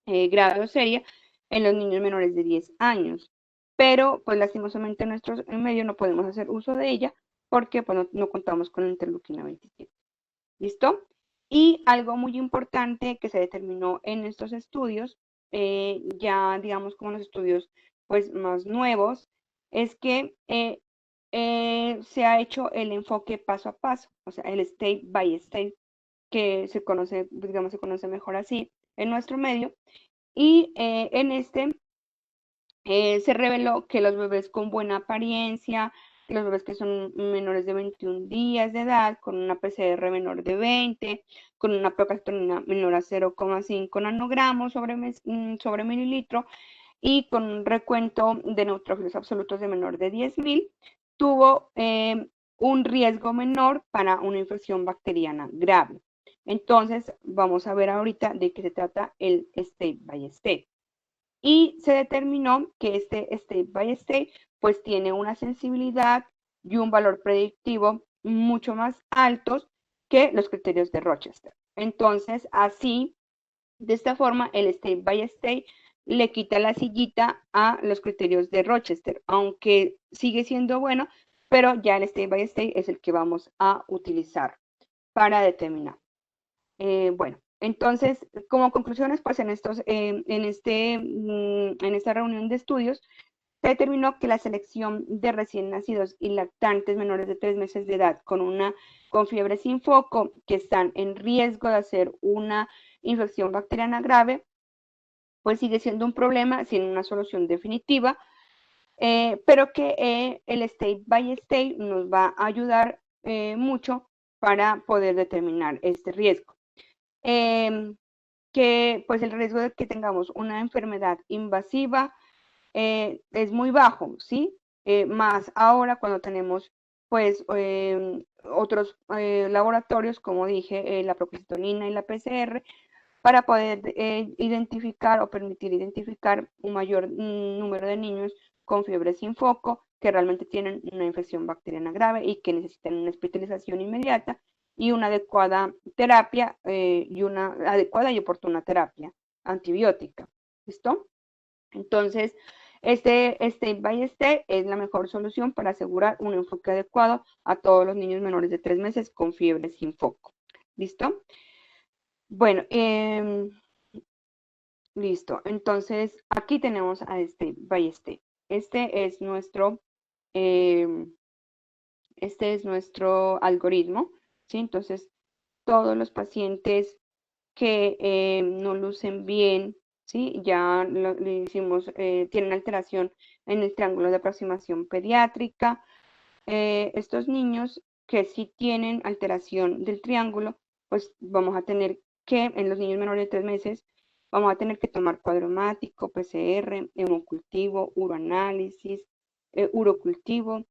grave o seria en los niños menores de 10 años. Pero, pues lastimosamente en nuestro medio no podemos hacer uso de ella porque pues, no contamos con la interleuquina 27. ¿Listo? Y algo muy importante que se determinó en estos estudios, ya digamos como los estudios pues más nuevos, es que se ha hecho el enfoque paso a paso, o sea, el state by state, que se conoce, digamos, se conoce mejor así en nuestro medio. Y en este se reveló que los bebés con buena apariencia, los bebés que son menores de 21 días de edad, con una PCR menor de 20, con una procalcitonina menor a 0,5 nanogramos sobre mililitro y con un recuento de neutrófilos absolutos de menor de 10.000, tuvo un riesgo menor para una infección bacteriana grave. Entonces, vamos a ver ahorita de qué se trata el state by state. Y se determinó que este state by state pues tiene una sensibilidad y un valor predictivo mucho más altos que los criterios de Rochester. Entonces, así, de esta forma, el state by state le quita la sillita a los criterios de Rochester, aunque sigue siendo bueno, pero ya el state by state es el que vamos a utilizar para determinar. Bueno, entonces, como conclusiones, pues en esta reunión de estudios, se determinó que la selección de recién nacidos y lactantes menores de 3 meses de edad con fiebre sin foco, que están en riesgo de hacer una infección bacteriana grave, pues sigue siendo un problema sin una solución definitiva, pero que el state by state nos va a ayudar mucho para poder determinar este riesgo. Que pues el riesgo de que tengamos una enfermedad invasiva es muy bajo, ¿sí? Más ahora cuando tenemos pues otros laboratorios, como dije, la procalcitonina y la PCR, para poder identificar o permitir identificar un mayor número de niños con fiebre sin foco que realmente tienen una infección bacteriana grave y que necesitan una hospitalización inmediata y una adecuada terapia y una adecuada y oportuna terapia antibiótica. ¿Listo? Entonces, este state by state es la mejor solución para asegurar un enfoque adecuado a todos los niños menores de 3 meses con fiebre sin foco. ¿Listo? Bueno, listo. Entonces, aquí tenemos a state by state. Em, este es nuestro algoritmo, ¿sí? Entonces, todos los pacientes que no lucen bien, ¿sí? Ya le hicimos, tienen alteración en el triángulo de aproximación pediátrica. Estos niños que sí tienen alteración del triángulo, pues vamos a tener que, en los niños menores de 3 meses, vamos a tener que tomar cuadro hemático, PCR, hemocultivo, uroanálisis, urocultivo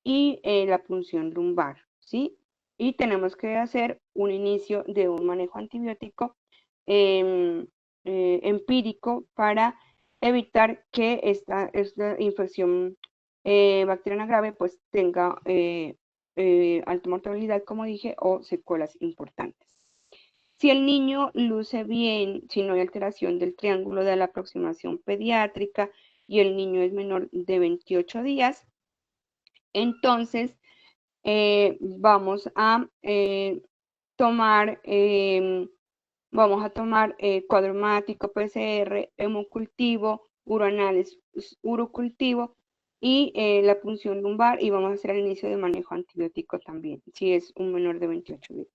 y la punción lumbar, ¿sí? Y tenemos que hacer un inicio de un manejo antibiótico empírico para evitar que esta infección bacteriana grave pues tenga alta mortalidad, como dije, o secuelas importantes. Si el niño luce bien, si no hay alteración del triángulo de la aproximación pediátrica y el niño es menor de 28 días, entonces vamos a tomar, cuadro hemático, PCR, hemocultivo, uroanálisis, urocultivo y la punción lumbar y vamos a hacer el inicio de manejo antibiótico también, si es un menor de 28 días.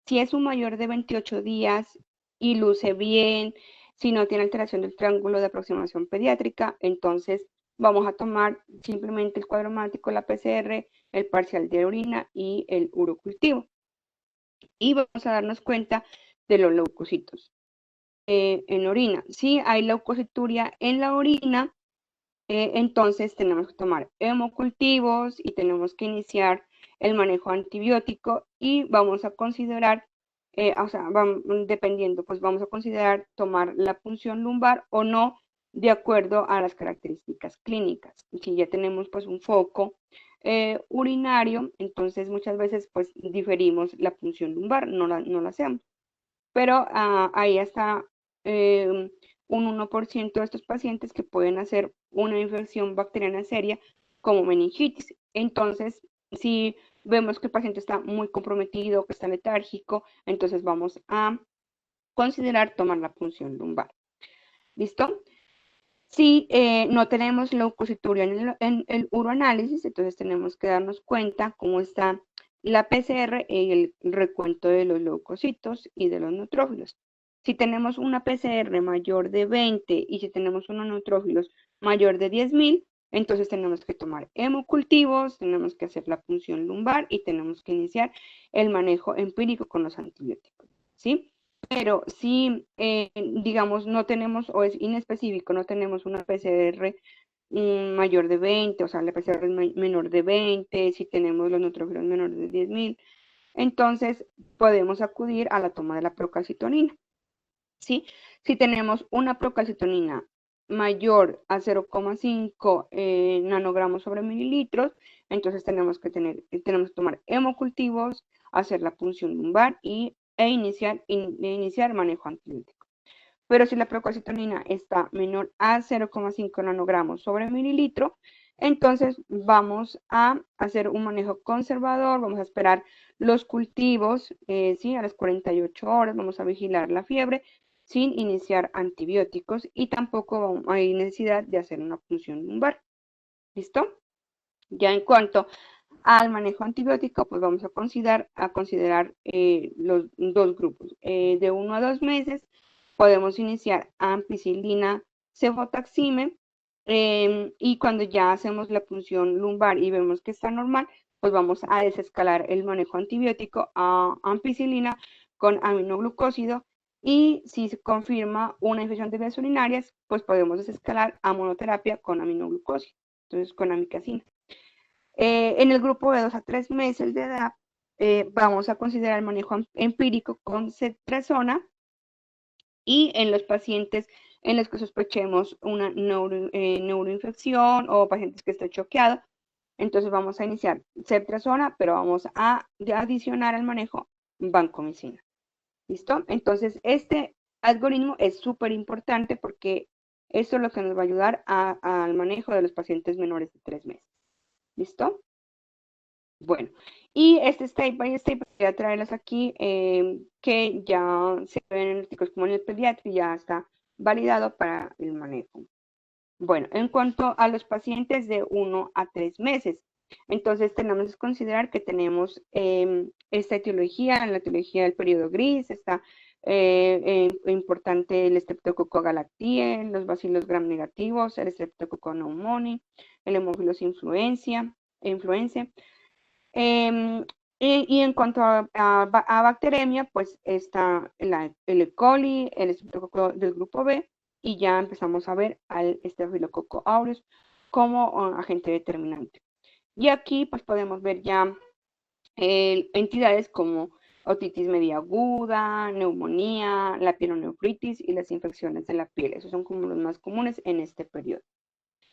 Si es un mayor de 28 días y luce bien, si no tiene alteración del triángulo de aproximación pediátrica, entonces vamos a tomar simplemente el cuadro hemático, la PCR, el parcial de orina y el urocultivo. Y vamos a darnos cuenta de los leucocitos en orina. Si hay leucocituria en la orina, entonces tenemos que tomar hemocultivos y tenemos que iniciar el manejo antibiótico y vamos a considerar, dependiendo, pues vamos a considerar tomar la punción lumbar o no de acuerdo a las características clínicas. Si ya tenemos pues un foco urinario, entonces muchas veces pues diferimos la punción lumbar, no la hacemos. Pero ahí está un 1% de estos pacientes que pueden hacer una infección bacteriana seria como meningitis. Entonces, si vemos que el paciente está muy comprometido, que está letárgico, entonces vamos a considerar tomar la punción lumbar. ¿Listo? Si no tenemos leucocituria en el uroanálisis, entonces tenemos que darnos cuenta cómo está la PCR y el recuento de los leucocitos y de los neutrófilos. Si tenemos una PCR mayor de 20 y si tenemos unos neutrófilos mayor de 10.000, entonces tenemos que tomar hemocultivos, tenemos que hacer la punción lumbar y tenemos que iniciar el manejo empírico con los antibióticos, ¿sí? Pero si, digamos, no tenemos o es inespecífico, no tenemos una PCR mayor de 20, o sea, la PCR es menor de 20, si tenemos los neutrófilos menores de 10.000, entonces podemos acudir a la toma de la procalcitonina, ¿sí? Si tenemos una procalcitonina mayor a 0,5 nanogramos sobre mililitros, entonces tenemos que tomar hemocultivos, hacer la punción lumbar e iniciar manejo antibiótico. Pero si la procalcitonina está menor a 0,5 nanogramos sobre mililitro, entonces vamos a hacer un manejo conservador, vamos a esperar los cultivos, ¿sí? A las 48 horas, vamos a vigilar la fiebre sin iniciar antibióticos y tampoco hay necesidad de hacer una punción lumbar. ¿Listo? Ya en cuanto al manejo antibiótico, pues vamos a considerar los dos grupos. De 1 a 2 meses podemos iniciar ampicilina, cefotaxime, y cuando ya hacemos la punción lumbar y vemos que está normal, pues vamos a desescalar el manejo antibiótico a ampicilina con aminoglucósido y si se confirma una infección de vías urinarias, pues podemos desescalar a monoterapia con aminoglucósido, entonces con amikacina. En el grupo de 2 a 3 meses de edad, vamos a considerar el manejo empírico con cetrazona y en los pacientes en los que sospechemos una neuroinfección o pacientes que estén choqueados, entonces vamos a iniciar cetrazona, pero vamos a adicionar al manejo vancomicina. ¿Listo? Entonces, este algoritmo es súper importante porque esto es lo que nos va a ayudar al manejo de los pacientes menores de 3 meses. ¿Listo? Bueno, y este step by step voy a traerles aquí que ya se ven en artículos como en el pediatra y ya está validado para el manejo. Bueno, en cuanto a los pacientes de 1 a 3 meses, entonces tenemos que considerar que tenemos esta etiología, en la etiología del periodo gris, está importante el Streptococcus galactiae, los bacilos gram negativos, el Streptococcus pneumoniae, el Haemophilus influenzae. Y en cuanto a bacteremia, pues está el E. coli, el Streptococcus del grupo B, y ya empezamos a ver al Staphylococcus aureus como agente determinante. Y aquí pues podemos ver ya entidades como otitis media aguda, neumonía, la pielonefritis y las infecciones de la piel. Esos son como los más comunes en este periodo.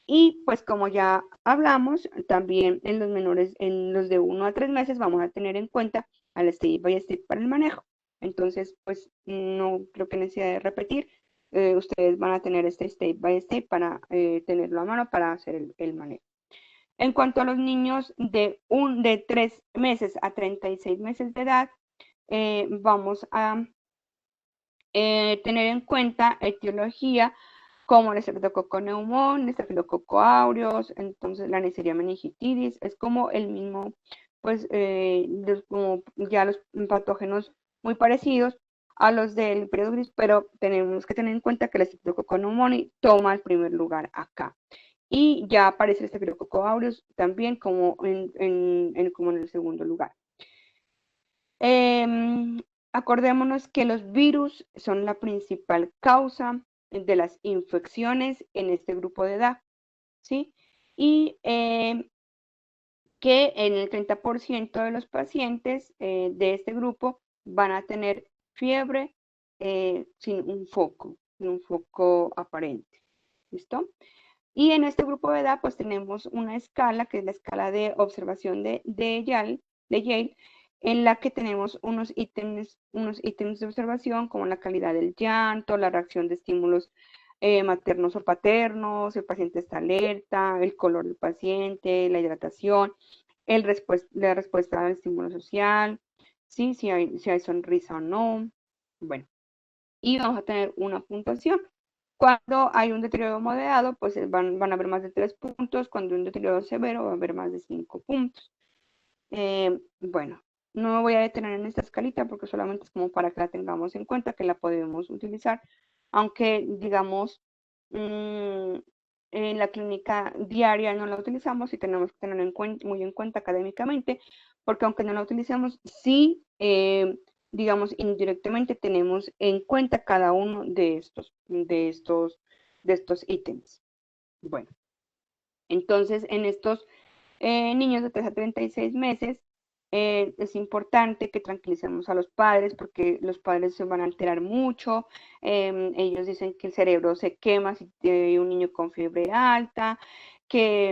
Y pues como ya hablamos, también en los menores, en los de 1 a 3 meses, vamos a tener en cuenta al step by step para el manejo. Entonces, pues no creo que necesidad de repetir. Ustedes van a tener este step by step para tenerlo a mano para hacer el manejo. En cuanto a los niños de 3 meses a 36 meses de edad, vamos a tener en cuenta etiología como el Streptococcus pneumoniae, el Staphylococcus aureus, entonces la Neisseria meningitidis, es como el mismo, pues como ya los patógenos muy parecidos a los del periodo gris, pero tenemos que tener en cuenta que el Streptococcus pneumoniae toma el primer lugar acá. Y ya aparece el Staphylococcus aureus también como en el segundo lugar. Acordémonos que los virus son la principal causa de las infecciones en este grupo de edad, ¿sí? Y que en el 30% de los pacientes de este grupo van a tener fiebre sin un foco aparente. ¿listo? Y en este grupo de edad, pues tenemos una escala, que es la escala de observación de Yale, en la que tenemos unos ítems de observación, como la calidad del llanto, la reacción de estímulos maternos o paternos, el paciente está alerta, el color del paciente, la hidratación, la respuesta al estímulo social, ¿sí? Si hay sonrisa o no. Bueno, y vamos a tener una puntuación. Cuando hay un deterioro moderado, pues van a haber más de 3 puntos. Cuando hay un deterioro severo, va a haber más de 5 puntos. Bueno, no me voy a detener en esta escalita porque solamente es como para que la tengamos en cuenta, que la podemos utilizar, aunque digamos en la clínica diaria no la utilizamos y tenemos que tener muy en cuenta académicamente, porque aunque no la utilicemos, sí, digamos, indirectamente tenemos en cuenta cada uno de estos ítems. Bueno, entonces en estos niños de 3 a 36 meses, es importante que tranquilicemos a los padres porque los padres se van a alterar mucho. Ellos dicen que el cerebro se quema si tiene un niño con fiebre alta, que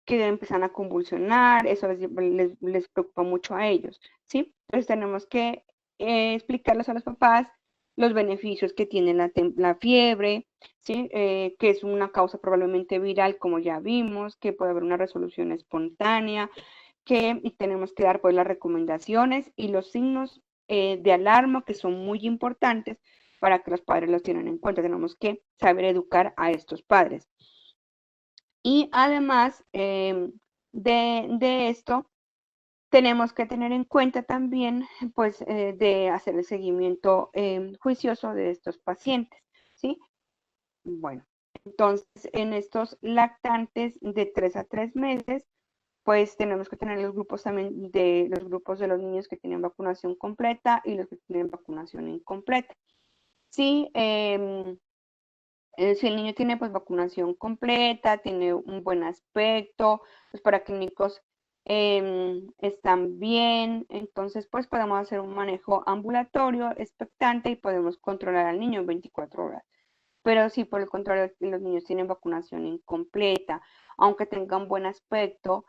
empiezan a convulsionar, eso les preocupa mucho a ellos, ¿sí? Entonces tenemos que explicarles a los papás los beneficios que tiene la fiebre, ¿sí? Que es una causa probablemente viral, como ya vimos, que puede haber una resolución espontánea, y tenemos que dar pues las recomendaciones y los signos de alarma que son muy importantes para que los padres los tengan en cuenta. Tenemos que saber educar a estos padres. Y además de esto, tenemos que tener en cuenta también, pues, de hacer el seguimiento juicioso de estos pacientes, ¿sí? Bueno, entonces, en estos lactantes de 3 a 3 meses, pues tenemos que tener los grupos también de los grupos de los niños que tienen vacunación completa y los que tienen vacunación incompleta. Sí, si el niño tiene pues vacunación completa, tiene un buen aspecto, los paraclínicos están bien, entonces pues podemos hacer un manejo ambulatorio, expectante y podemos controlar al niño en 24 horas. Pero si por el contrario los niños tienen vacunación incompleta, aunque tengan buen aspecto,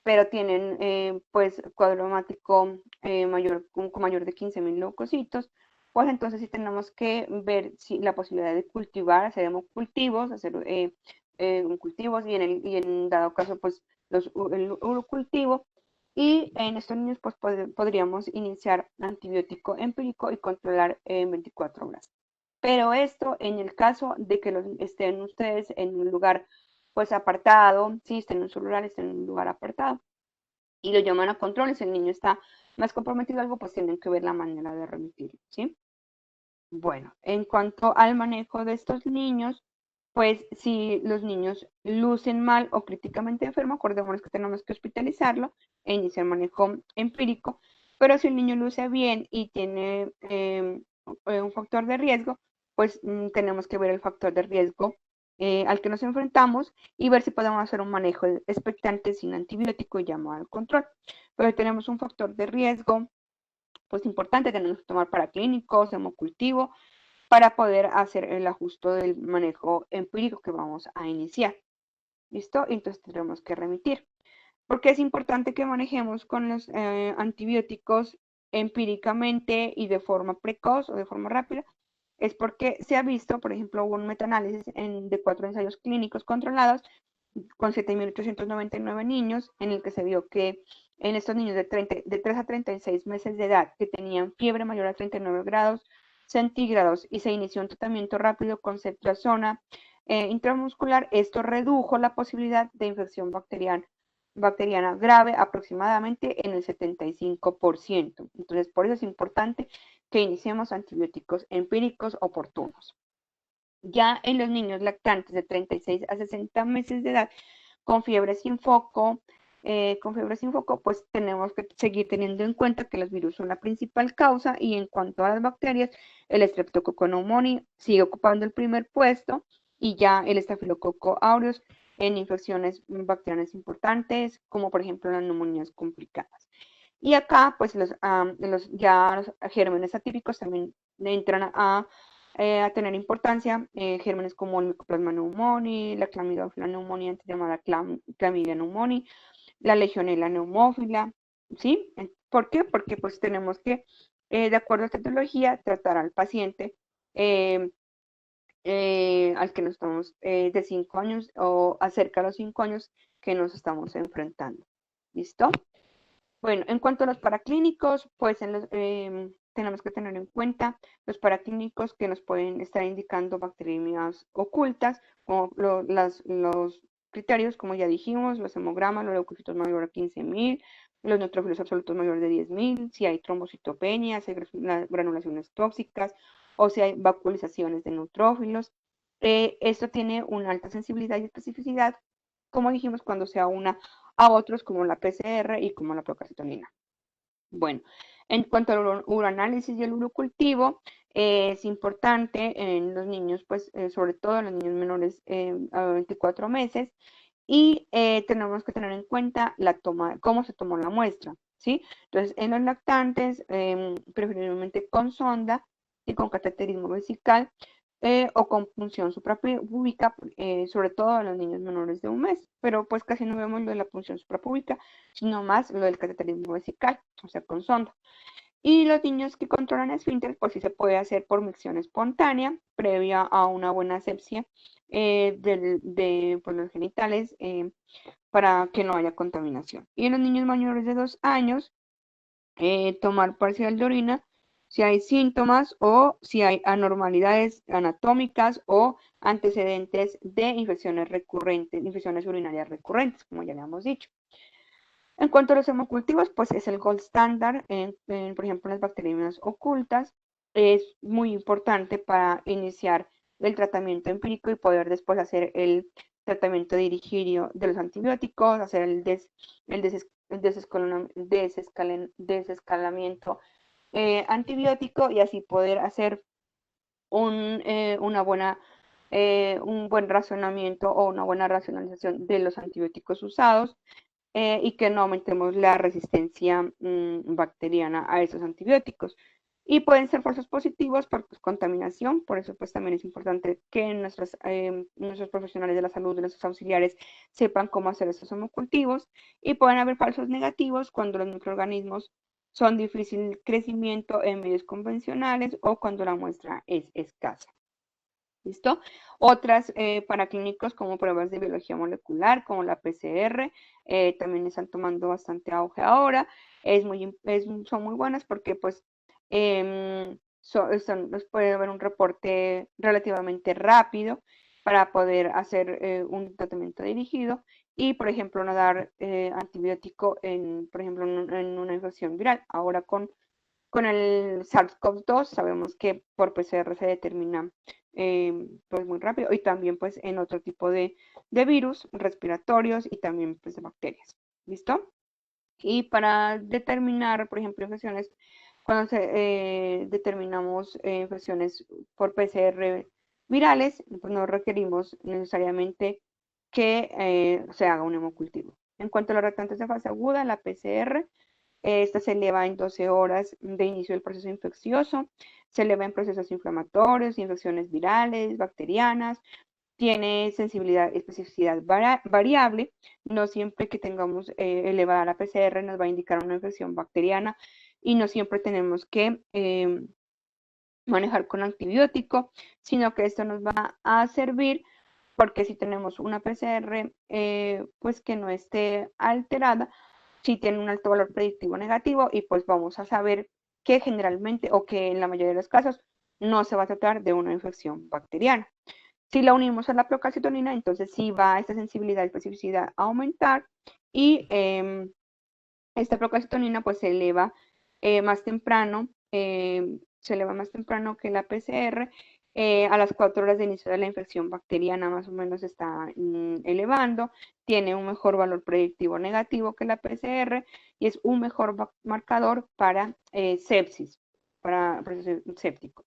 pero tienen pues cuadro hemático con mayor de 15.000 leucocitos, pues entonces sí tenemos que ver si la posibilidad de cultivar, hacer hemocultivos, hacer cultivos y en dado caso pues el urocultivo. Y en estos niños pues podríamos iniciar antibiótico empírico y controlar en 24 horas. Pero esto en el caso de que estén ustedes en un lugar pues apartado, si estén en un celular, estén en un lugar apartado y lo llaman a control, si el niño está más comprometido algo, pues tienen que ver la manera de remitirlo, ¿sí? Bueno, en cuanto al manejo de estos niños, pues si los niños lucen mal o críticamente enfermos, acordémonos que tenemos que hospitalizarlo e iniciar manejo empírico, pero si el niño luce bien y tiene un factor de riesgo, pues tenemos que ver el factor de riesgo al que nos enfrentamos y ver si podemos hacer un manejo expectante sin antibiótico y llamado al control. Pero tenemos un factor de riesgo pues importante, tenemos que tomar paraclínicos, hemocultivo, para poder hacer el ajuste del manejo empírico que vamos a iniciar. ¿Listo? Entonces tendremos que remitir. Porque es importante que manejemos con los antibióticos empíricamente y de forma precoz o de forma rápida. Es porque se ha visto, por ejemplo, hubo un metaanálisis de 4 ensayos clínicos controlados con 7.899 niños, en el que se vio que en estos niños de 3 a 36 meses de edad que tenían fiebre mayor a 39 grados centígrados y se inició un tratamiento rápido con ceftriaxona intramuscular, esto redujo la posibilidad de infección bacteriana grave aproximadamente en el 75%. Entonces, por eso es importante que iniciemos antibióticos empíricos oportunos. Ya en los niños lactantes de 36 a 60 meses de edad con fiebre sin foco, pues tenemos que seguir teniendo en cuenta que los virus son la principal causa y en cuanto a las bacterias, el Streptococcus pneumoniae sigue ocupando el primer puesto y ya el Staphylococcus aureus en infecciones bacterianas importantes, como por ejemplo las neumonías complicadas. Y acá, pues los gérmenes atípicos también entran a a tener importancia gérmenes como el Mycoplasma pneumoniae, la Chlamydophila pneumoniae, antes llamada Chlamydia pneumoniae, la Legionella pneumófila, ¿sí? ¿Por qué? Porque pues tenemos que, de acuerdo a esta etiología, tratar al paciente eh, al que nos estamos de 5 años o acerca de los 5 años que nos estamos enfrentando. ¿Listo? Bueno, en cuanto a los paraclínicos, pues tenemos que tener en cuenta los paraclínicos que nos pueden estar indicando bacteriemias ocultas, como los criterios, como ya dijimos, los hemogramas, los leucocitos mayores a 15.000, los neutrófilos absolutos mayores de 10.000, si hay trombocitopenia, si hay granulaciones tóxicas o si hay vacuolizaciones de neutrófilos. Esto tiene una alta sensibilidad y especificidad, como dijimos, cuando se aúna a otros como la PCR y como la procalcitonina. Bueno, en cuanto al uroanálisis y el urocultivo, es importante en los niños, pues sobre todo en los niños menores a 24 meses, y tenemos que tener en cuenta la toma, cómo se tomó la muestra, ¿sí? Entonces, en los lactantes, preferiblemente con sonda y con cateterismo vesical, o con punción suprapúbica, sobre todo en los niños menores de 1 mes, pero pues casi no vemos lo de la punción suprapúbica, sino más lo del cateterismo vesical, o sea, con sonda. Y los niños que controlan esfínter, pues sí se puede hacer por micción espontánea, previa a una buena asepsia de pues, los genitales, para que no haya contaminación. Y en los niños mayores de 2 años, tomar parcial de orina si hay síntomas o si hay anormalidades anatómicas o antecedentes de infecciones recurrentes, infecciones urinarias recurrentes, como ya le hemos dicho. En cuanto a los hemocultivos, pues es el gold standard, por ejemplo, las bacterias ocultas. Es muy importante para iniciar el tratamiento empírico y poder después hacer el tratamiento dirigido de los antibióticos, hacer el desescalamiento antibiótico y así poder hacer un buen razonamiento o una buena racionalización de los antibióticos usados, y que no aumentemos la resistencia bacteriana a esos antibióticos. Y pueden ser falsos positivos por pues, contaminación, por eso pues también es importante que nuestros profesionales de la salud, de nuestros auxiliares, sepan cómo hacer estos homocultivos. Y pueden haber falsos negativos cuando los microorganismos son de difícil crecimiento en medios convencionales o cuando la muestra es escasa. ¿Listo? Otras paraclínicos como pruebas de biología molecular, como la PCR, también están tomando bastante auge ahora. Son muy buenas porque pues puede haber un reporte relativamente rápido para poder hacer un tratamiento dirigido y, por ejemplo, no dar antibiótico por ejemplo, en una infección viral. Ahora con el SARS-CoV-2 sabemos que por PCR se determina pues muy rápido y también pues en otro tipo de virus respiratorios y también pues de bacterias. ¿Listo? Y para determinar, por ejemplo, infecciones, cuando determinamos infecciones por PCR virales, pues no requerimos necesariamente que se haga un hemocultivo. En cuanto a los reactantes de fase aguda, la PCR, esta se eleva en 12 horas de inicio del proceso infeccioso, se eleva en procesos inflamatorios, infecciones virales, bacterianas, tiene sensibilidad y especificidad variable. No siempre que tengamos elevada la PCR nos va a indicar una infección bacteriana y no siempre tenemos que manejar con antibiótico, sino que esto nos va a servir porque si tenemos una PCR pues que no esté alterada, si tiene un alto valor predictivo negativo y pues vamos a saber que generalmente o que en la mayoría de los casos no se va a tratar de una infección bacteriana. Si la unimos a la procalcitonina, entonces sí va esta sensibilidad y especificidad a aumentar y esta procalcitonina pues más temprano, se eleva más temprano que la PCR. A las 4 horas de inicio de la infección bacteriana más o menos está elevando, tiene un mejor valor predictivo negativo que la PCR y es un mejor marcador para sepsis, para proceso séptico.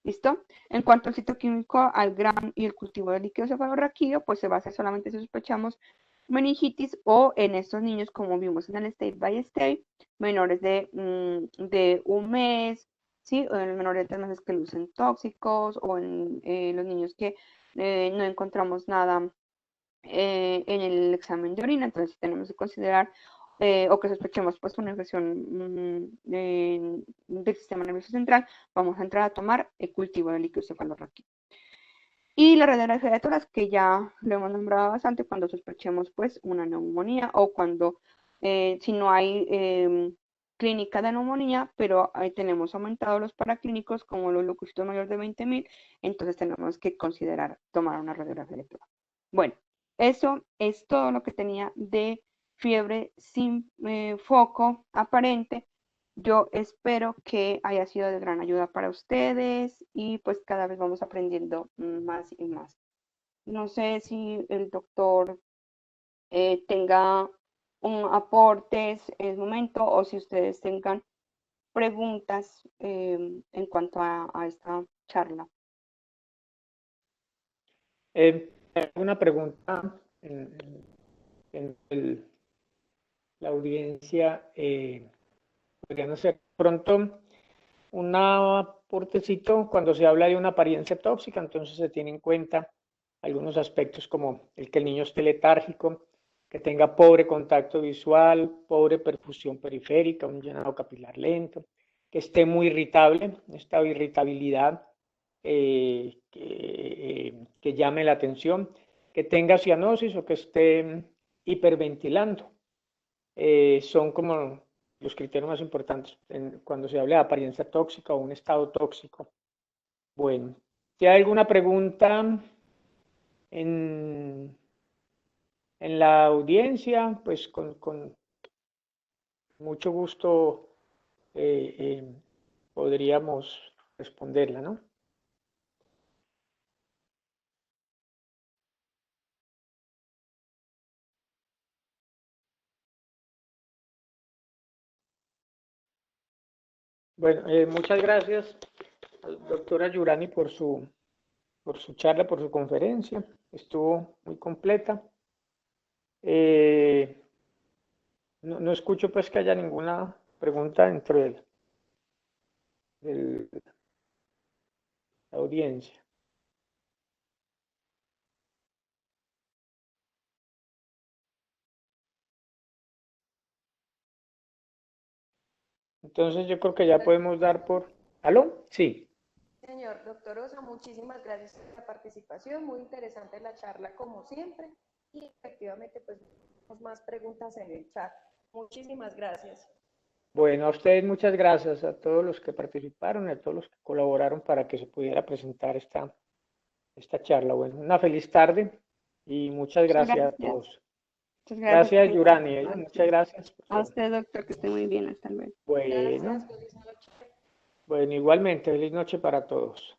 ¿Listo? En cuanto al citoquímico, al GRAM y el cultivo de líquido cefalorraquídeo, pues se basa solamente si sospechamos meningitis o en estos niños, como vimos en el State by State, menores de 1 mes, ¿sí? O en los menores de 3 meses que lucen tóxicos, o en los niños que no encontramos nada en el examen de orina, entonces sí tenemos que considerar o que sospechemos pues una infección del sistema nervioso central, vamos a entrar a tomar el cultivo de líquido cefalorraquídeo. Y la radiografía de tórax, que ya lo hemos nombrado bastante, cuando sospechemos pues una neumonía o cuando si no hay clínica de neumonía, pero ahí tenemos aumentados los paraclínicos como los leucocitos mayores de 20.000, entonces tenemos que considerar tomar una radiografía de tórax. Bueno, eso es todo lo que tenía de fiebre sin foco aparente. Yo espero que haya sido de gran ayuda para ustedes y pues cada vez vamos aprendiendo más y más. No sé si el doctor tenga un aporte en el momento o si ustedes tengan preguntas en cuanto a esta charla. Una pregunta la audiencia. Podrían hacer pronto un aportecito cuando se habla de una apariencia tóxica, entonces se tiene en cuenta algunos aspectos como el que el niño esté letárgico, que tenga pobre contacto visual, pobre perfusión periférica, un llenado capilar lento, que esté muy irritable, esta irritabilidad que llame la atención, que tenga cianosis o que esté hiperventilando. Son como los criterios más importantes cuando se habla de apariencia tóxica o un estado tóxico. Bueno, si hay alguna pregunta en, en la audiencia, pues con mucho gusto podríamos responderla, ¿no? Bueno, muchas gracias al doctora Yurani por su charla, por su conferencia. Estuvo muy completa. No escucho pues que haya ninguna pregunta dentro de la audiencia. Entonces yo creo que ya podemos dar por... ¿Aló? Sí. Señor doctor Osa, muchísimas gracias por la participación, muy interesante la charla como siempre y efectivamente pues tenemos más preguntas en el chat. Muchísimas gracias. Bueno, a ustedes muchas gracias, a todos los que participaron, a todos los que colaboraron para que se pudiera presentar esta charla. Bueno, una feliz tarde y muchas Muchas gracias a gracias. todos. Muchas Gracias, gracias. Yurani. Muchas gracias. A usted, doctor, que esté muy bien. Hasta luego. Bueno, Gracias, feliz noche. bueno, igualmente, feliz noche para todos.